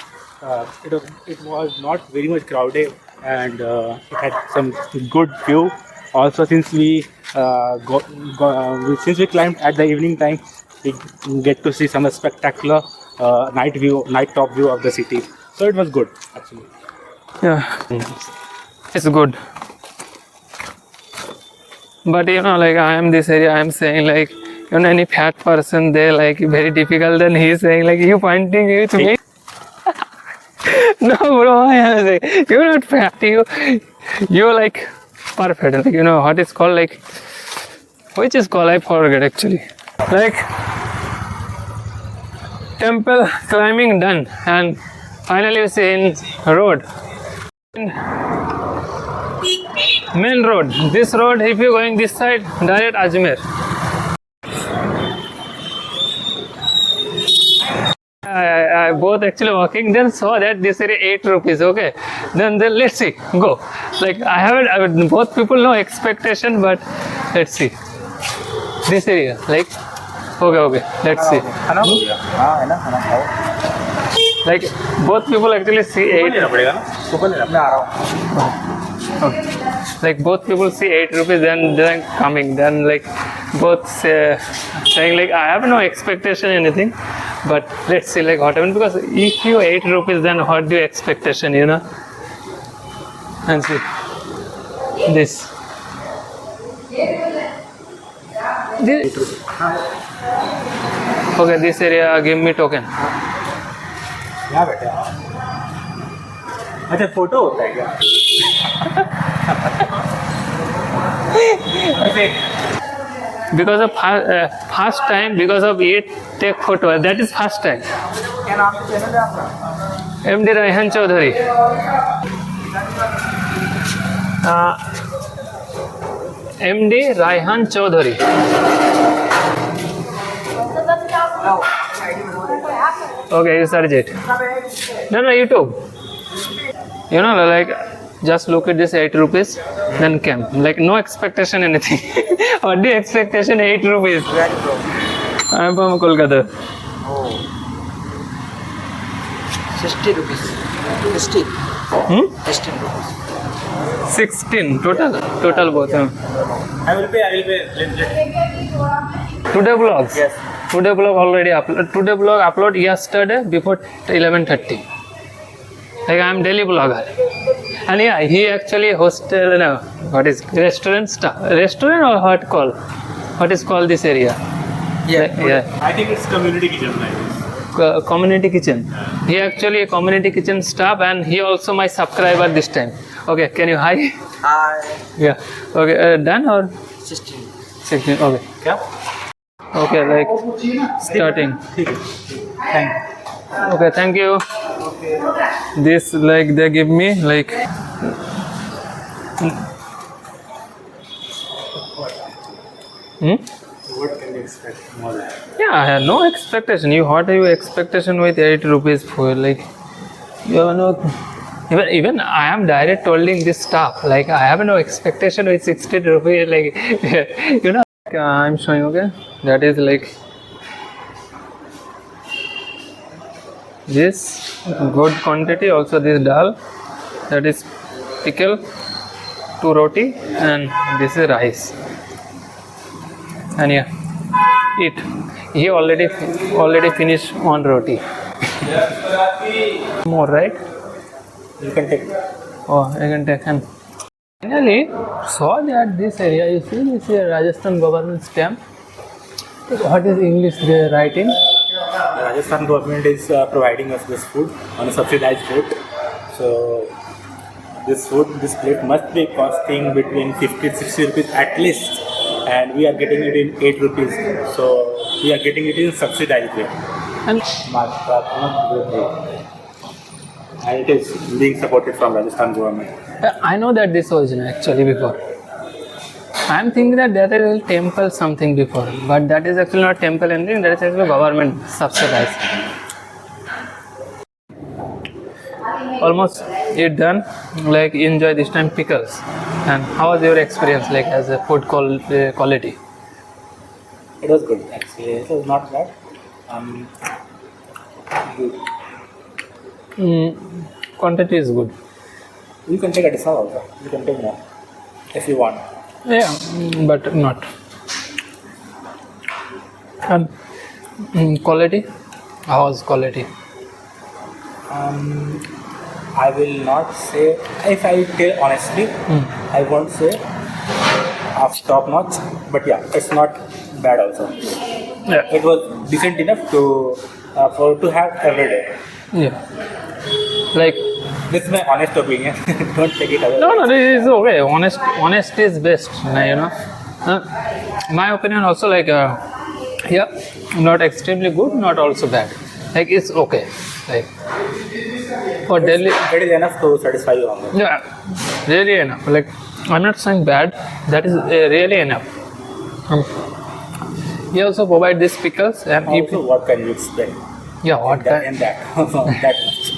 It was not very much crowded, and it had some good view. Also, since we climbed at the evening time, we get to see some spectacular night top view of the city. So it was good actually. Yeah, it's good. But you know, like I am this area, I am saying like, you know, any fat person, they like very difficult. Then he is saying like, you pointing it to me. No, bro, I am saying, you're not fat. You're like perfect. Like, you know what is called, like, which is called, I forget actually. Like, temple climbing done, and finally we see in road. Main road. This road, if you're going this side, direct Ajmer. I both actually walking, then saw that this area 8 rupees. Okay, then let's see, go. Like I haven't, both people know expectation, but let's see this area. Like okay, let's see. Like both people actually see 8. Okay. Like both people see 8 rupees, then coming, then like both saying like I have no expectation anything, but let's see like what happens, because if you 8 rupees, then what do you expectation, you know? And see this. Okay, this area give me token. क्या बेटा? अच्छा photo होता है क्या? Because of first time, because of it take photo, that is first time. क्या नाम है channel है आपका? MD Raihan Chaudhary. MD Raihan Chaudhary. Okay, you search it. No, YouTube. You know, like just look at this 8 rupees, then came. Like no expectation anything. What do you expectation 8 rupees? I am from Kolkata. 60 rupees. 60. 16 rupees. 16 total both. I will pay. Today vlogs. Yes. Today vlog already upload. Today vlog upload yesterday before 11:30. Like I am daily vlogger. And yeah, he actually hosted, no, what is restaurant or what call? What is called this area? Yeah. I think it's community kitchen like this. Community kitchen. He actually a community kitchen staff, and he also my subscriber this time. Okay, can you hi? Hi. Yeah. Okay, done or 16. 16? Okay. क्या? Okay, like starting. ठीक है. Thank you. Okay, thank you. This like they give me like What can you expect more than? yeah, I had no expectation. What are your expectation with 8 rupees for, like, you have no, even I am direct telling this stuff, like I have no expectation with 60 rupees, like you know, I'm showing. Okay, that is like this good quantity, also this dal, that is pickle, 2 roti, and this is rice. And yeah, eat. He already finished 1 roti. More, right? You can take. Oh, I can take. And finally saw that this area, you see this here, Rajasthan government stamp. What is English they write in? The Rajasthan government is providing us this food on a subsidized rate. So this plate must be costing between 50 to 60 rupees at least, and we are getting it in 8 rupees. So we are getting it in subsidized rate. And And it is being supported from Rajasthan government. I know that this was actually before. I am thinking that there is a temple something before, but that is actually not temple anything. That is actually government subsidized. Almost it done. Like enjoy this time pickles. And how was your experience like as a food quality? It was good actually. It was not bad. Good. Quantity is good. You can take additional also. You can take more if you want. Yeah, but not. And Quality? How was quality? I will not say, if I tell honestly, I won't say of top notch, but yeah, it's not bad also. Yeah. It was decent enough to have every day. Yeah. Like, This is my honest opinion. Don't take it away. no, this is okay. Honest is best, you know. My opinion also, like, yeah, not extremely good, not also bad. Like, it's okay. Like, for Delhi, It is enough to satisfy you hunger. yeah, really enough. Like, I'm not saying bad. That is really enough. He also provide these pickles and Also, what can you expect? yeah, what That, kind? and that. That much.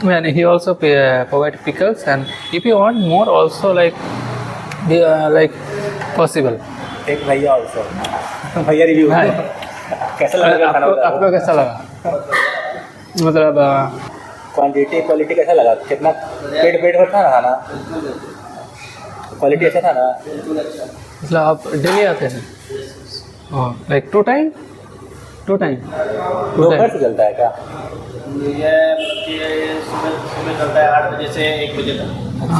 And he also provide pickles, and if you want more, also like possible. Take भैया also. भैया review Hi. कैसा लगा खाना आपको आपको कैसा लगा? मतलब क्वालिटी कैसा लगा? कितना पेट भर था ना खाना? क्वालिटी अच्छा था ना? मतलब आप डेली आते हैं? लाइक टू टाइम दोपहर से चलता है क्या? ये सुबह चलता है 8 बजे से 1 बजे तक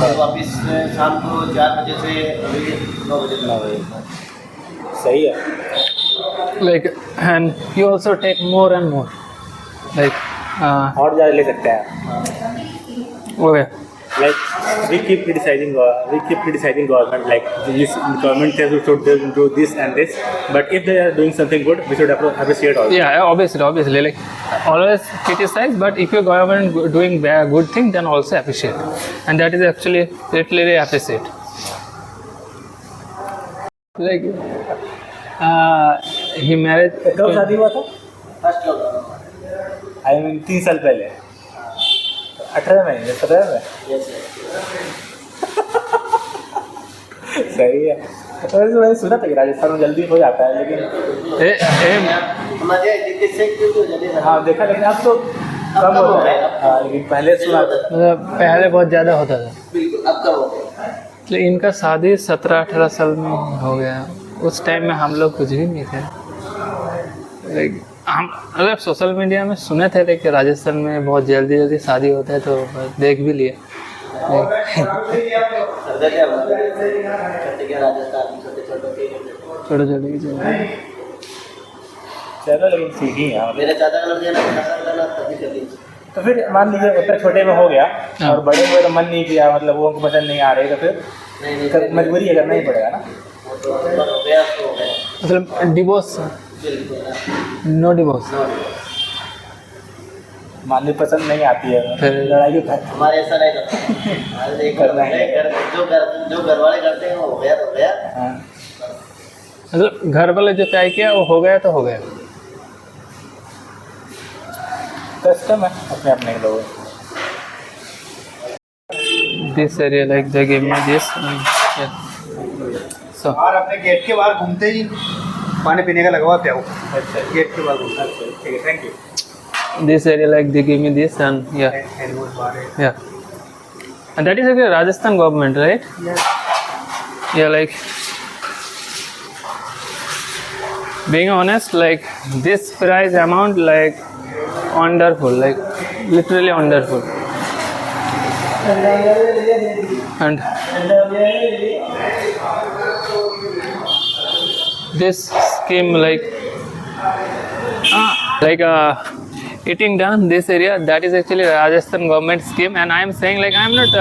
और वापस शाम को 4 बजे से अभी 9 बजे तक। सही है। like and you also take more and more like और ज़्यादा ले सकते हैं। okay Like we keep criticizing government, like this government says we should do this and this, but if they are doing something good, we should appreciate also. yeah, obviously like always criticize, but if your government doing good thing, then also appreciate, and that is actually literally appreciate. Like he married कब शादी हुआ था? First lockdown I mean 3 साल पहले। 18 महीने 17 में। सही है। वैसे मैंने सुना था कि राजस्थान में जल्दी हो जाता है, लेकिन हमारे जितने से क्यों जल्दी हाँ देखा, लेकिन अब तो कम हो रहा है। हाँ, लेकिन पहले सुना था। मतलब पहले बहुत ज़्यादा होता था, बिल्कुल अब कब हो गया लेकिन इनका शादी 17-18 साल में हो गया। उस टाइम में हम लोग कुछ भी नहीं थे। लाइक हम अगर सोशल मीडिया में सुने थे लेकिन राजस्थान में बहुत जल्दी शादी होता है, तो देख भी लिए। करते क्या करते क्या राजस्थान छोटे छोटे की जगह चलो, लेकिन ठीक ही है। मेरे चाचा का लड़का ना तभी कर ली तो फिर मान लीजिए उतना छोटे में हो गया और बड़े में तो मन नहीं किया, मतलब वो उनको पसंद नहीं आ रही, तो फिर मजबूरी है, करना ही पड़ेगा ना। तो हो गया तो हो गया मतलब डिवोर्स, बिल्कुल नो डिवोर्स। मान ली पसंद नहीं आती है, फिर लड़ाई होता है। हमारे ऐसा नहीं करता हमारे एक करना है। जो घर वाले करते हैं वो हो गया तो हो गया हाँ। मतलब घर वाले जो तय किया वो हो गया तो हो गया। कस्टम है अपने अपने लोग। This area like they gave me this so और अपने गेट के बाहर घूमते ही पानी पीने का लगवा पे आओ अच्छा, गेट के बाहर घूमता ठीक है, thank you. this area like they gave me this and yeah है वो बाहर है and that is actually Rajasthan government, right? Yeah, like being honest, like this price amount, like wonderful, like literally wonderful. And this scheme like eating down this area, that is actually Rajasthan government scheme, and I am saying like I am not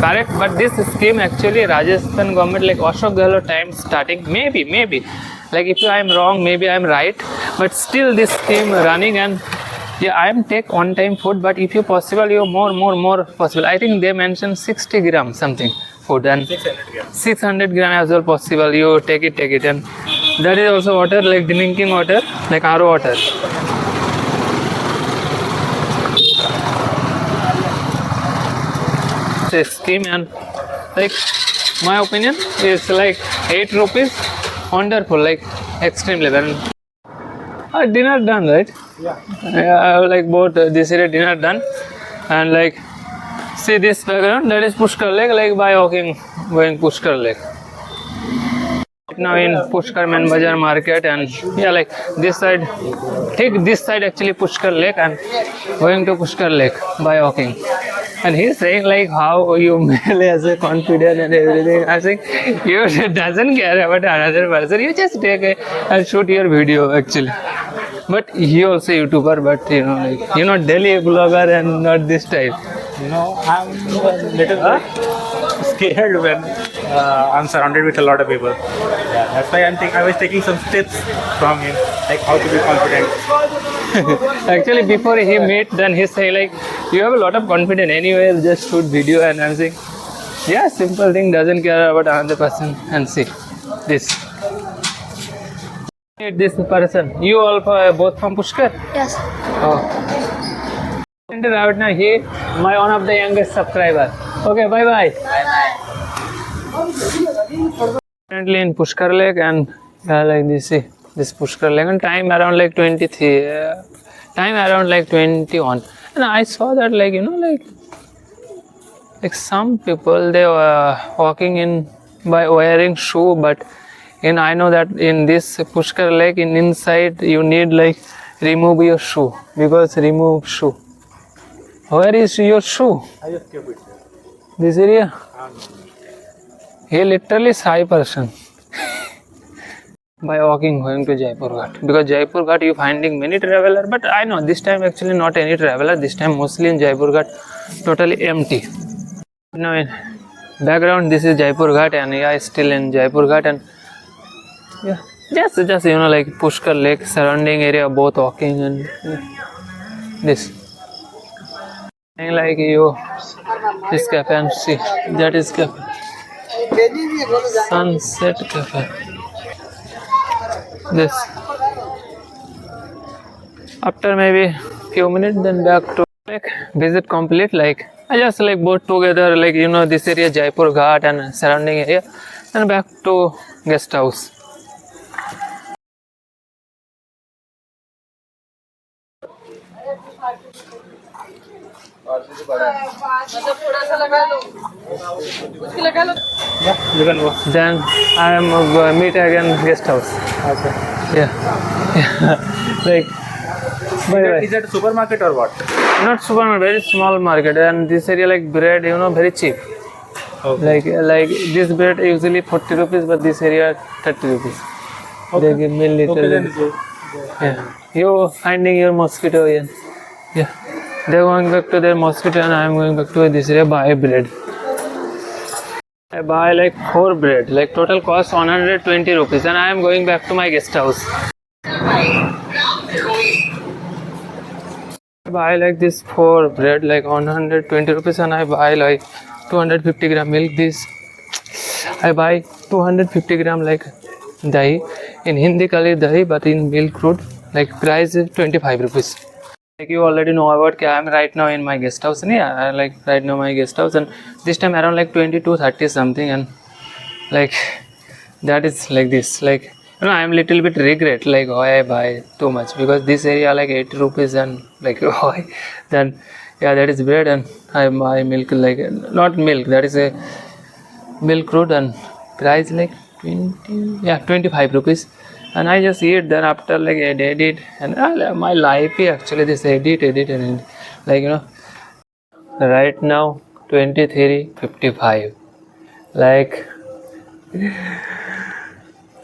correct, but this scheme actually Rajasthan government like Ashok Gehlot time starting, maybe like if I am wrong, maybe I am right, but still this scheme running. And yeah, I am take on time food, but if you possible, you more possible. I think they mentioned 60 grams something food, and 600 grams as well possible. You take it, and that is also water, like drinking water, like RO water. It's a scheme, and like my opinion is like 8 rupees, wonderful, like extremely. Then dinner done, right? Yeah. I have like bought this area dinner done, and like see this background, that is Pushkar Lake, like by walking going Pushkar Lake. now in Pushkar Main Bazaar market, and yeah, like this side, take this side actually Pushkar Lake. I'm going to Pushkar Lake by walking, and he's saying like how you male has a confidence and everything. I think you doesn't care about another person. You just take and shoot your video actually. But he also YouTuber, but you know, like you're not daily vlogger and not this type. You know, I'm a little scared when I'm surrounded with a lot of people. Yeah, that's why I was taking some tips from him, like how to be confident. Actually, before he meet, then he say like, you have a lot of confidence anyway, just shoot video. And I'm saying, yeah, simple thing, doesn't care about another person. And see this. Meet this person. You all both from Pushkar? Yes. Oh. Right now, he my one of the youngest subscriber. Okay, bye bye. Currently in Pushkar Lake, and like this Pushkar Lake, and time around like 23, time around like 21, and I saw that like, you know, like some people they were walking in by wearing shoe, but I know that in this Pushkar Lake, in inside you need like remove your shoe, because remove shoe. Where is your shoe? I just kept it. This area? He literally shy person. By walking going to Jaipur Ghat, because Jaipur Ghat you finding many traveler, but I know this time actually not any traveler. This time mostly in Jaipur Ghat totally empty. Now in background this is Jaipur Ghat, and yeah, still in Jaipur Ghat, and yeah, just you know, like Pushkar Lake surrounding area, both walking, and this. And like you, this cafe, and see that is cafe. Sunset Cafe. This. After maybe few minutes, then back to like visit complete. Like I just like both together, like you know, this area Jaipur Ghat and surrounding area, and back to guest house. Yeah, you can go. Then I am going meet again guest house. Okay. Yeah. Like Is that a supermarket or what? not supermarket, very small market, and this area like bread, you know, very cheap. Okay. Like this bread usually 40 rupees, but this area 30 rupees. They give me little. Okay, then go. Yeah. You finding your mosquito again. Yeah. They're going back to their mosquito, and I am going back to this area buy bread. I buy like 4 bread, like total cost 120 rupees, and I am going back to my guest house. I buy like this 4 bread, like 120 rupees, and I buy like 250 gram milk. This I buy 250 gram like dahi. In Hindi call it dahi, but in milk crude, like price is 25 rupees. Like you already know about, I am right now in my guest house. Yeah, I like right now my guest house, and this time around like 22:30 something, and like that is like this. Like you know, I am little bit regret like why I buy too much, because this area like 80 rupees, and like why then yeah, that is bread, and I buy milk, like not milk, that is a milk crude, and price like 25 rupees. And I just eat. Then after like I edit, and my life is actually this edit, and like you know, right now 23:55. Like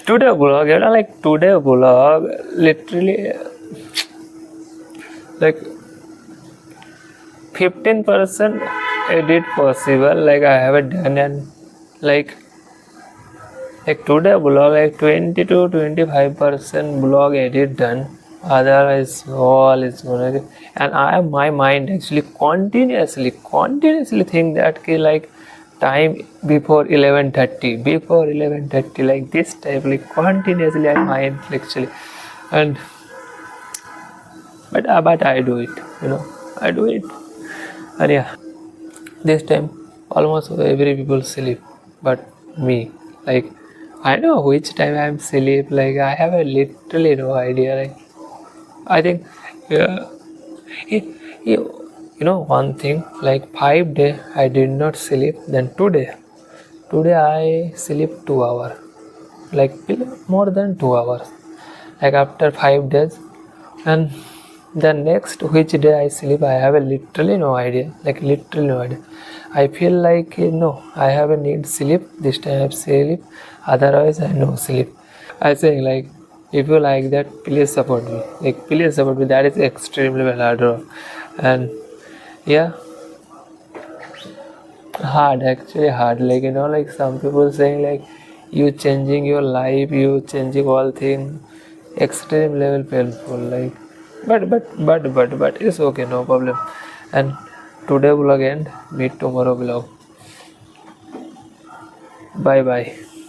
today vlog, you know, like today vlog, literally like 15% edit possible. Like I haven't done, and like today vlog like 20 to 25% vlog edit done, otherwise all is gonna, and my mind actually continuously think that like time before 11:30 like this type, like continuously I mind actually, and but I do it, you know, I do it, and yeah, this time almost every people sleep, but me, like I know which time I'm sleep, like I have a literally no idea. Like I think you know one thing, like 5 days I did not sleep, then today I sleep 2 hours. like more than 2 hours, like after 5 days. And the next which day I sleep, I have a literally no idea, like literally no idea. I feel like no, I have a need sleep, this time I have sleep, otherwise I no sleep. I saying like, if you like that, please support me, like please support me. That is extremely well hard bro. And yeah, hard, actually hard, like like some people saying like you changing your life, you changing all thing, extreme level painful, like but it's okay, no problem. And today vlog end, meet tomorrow vlog. Bye bye.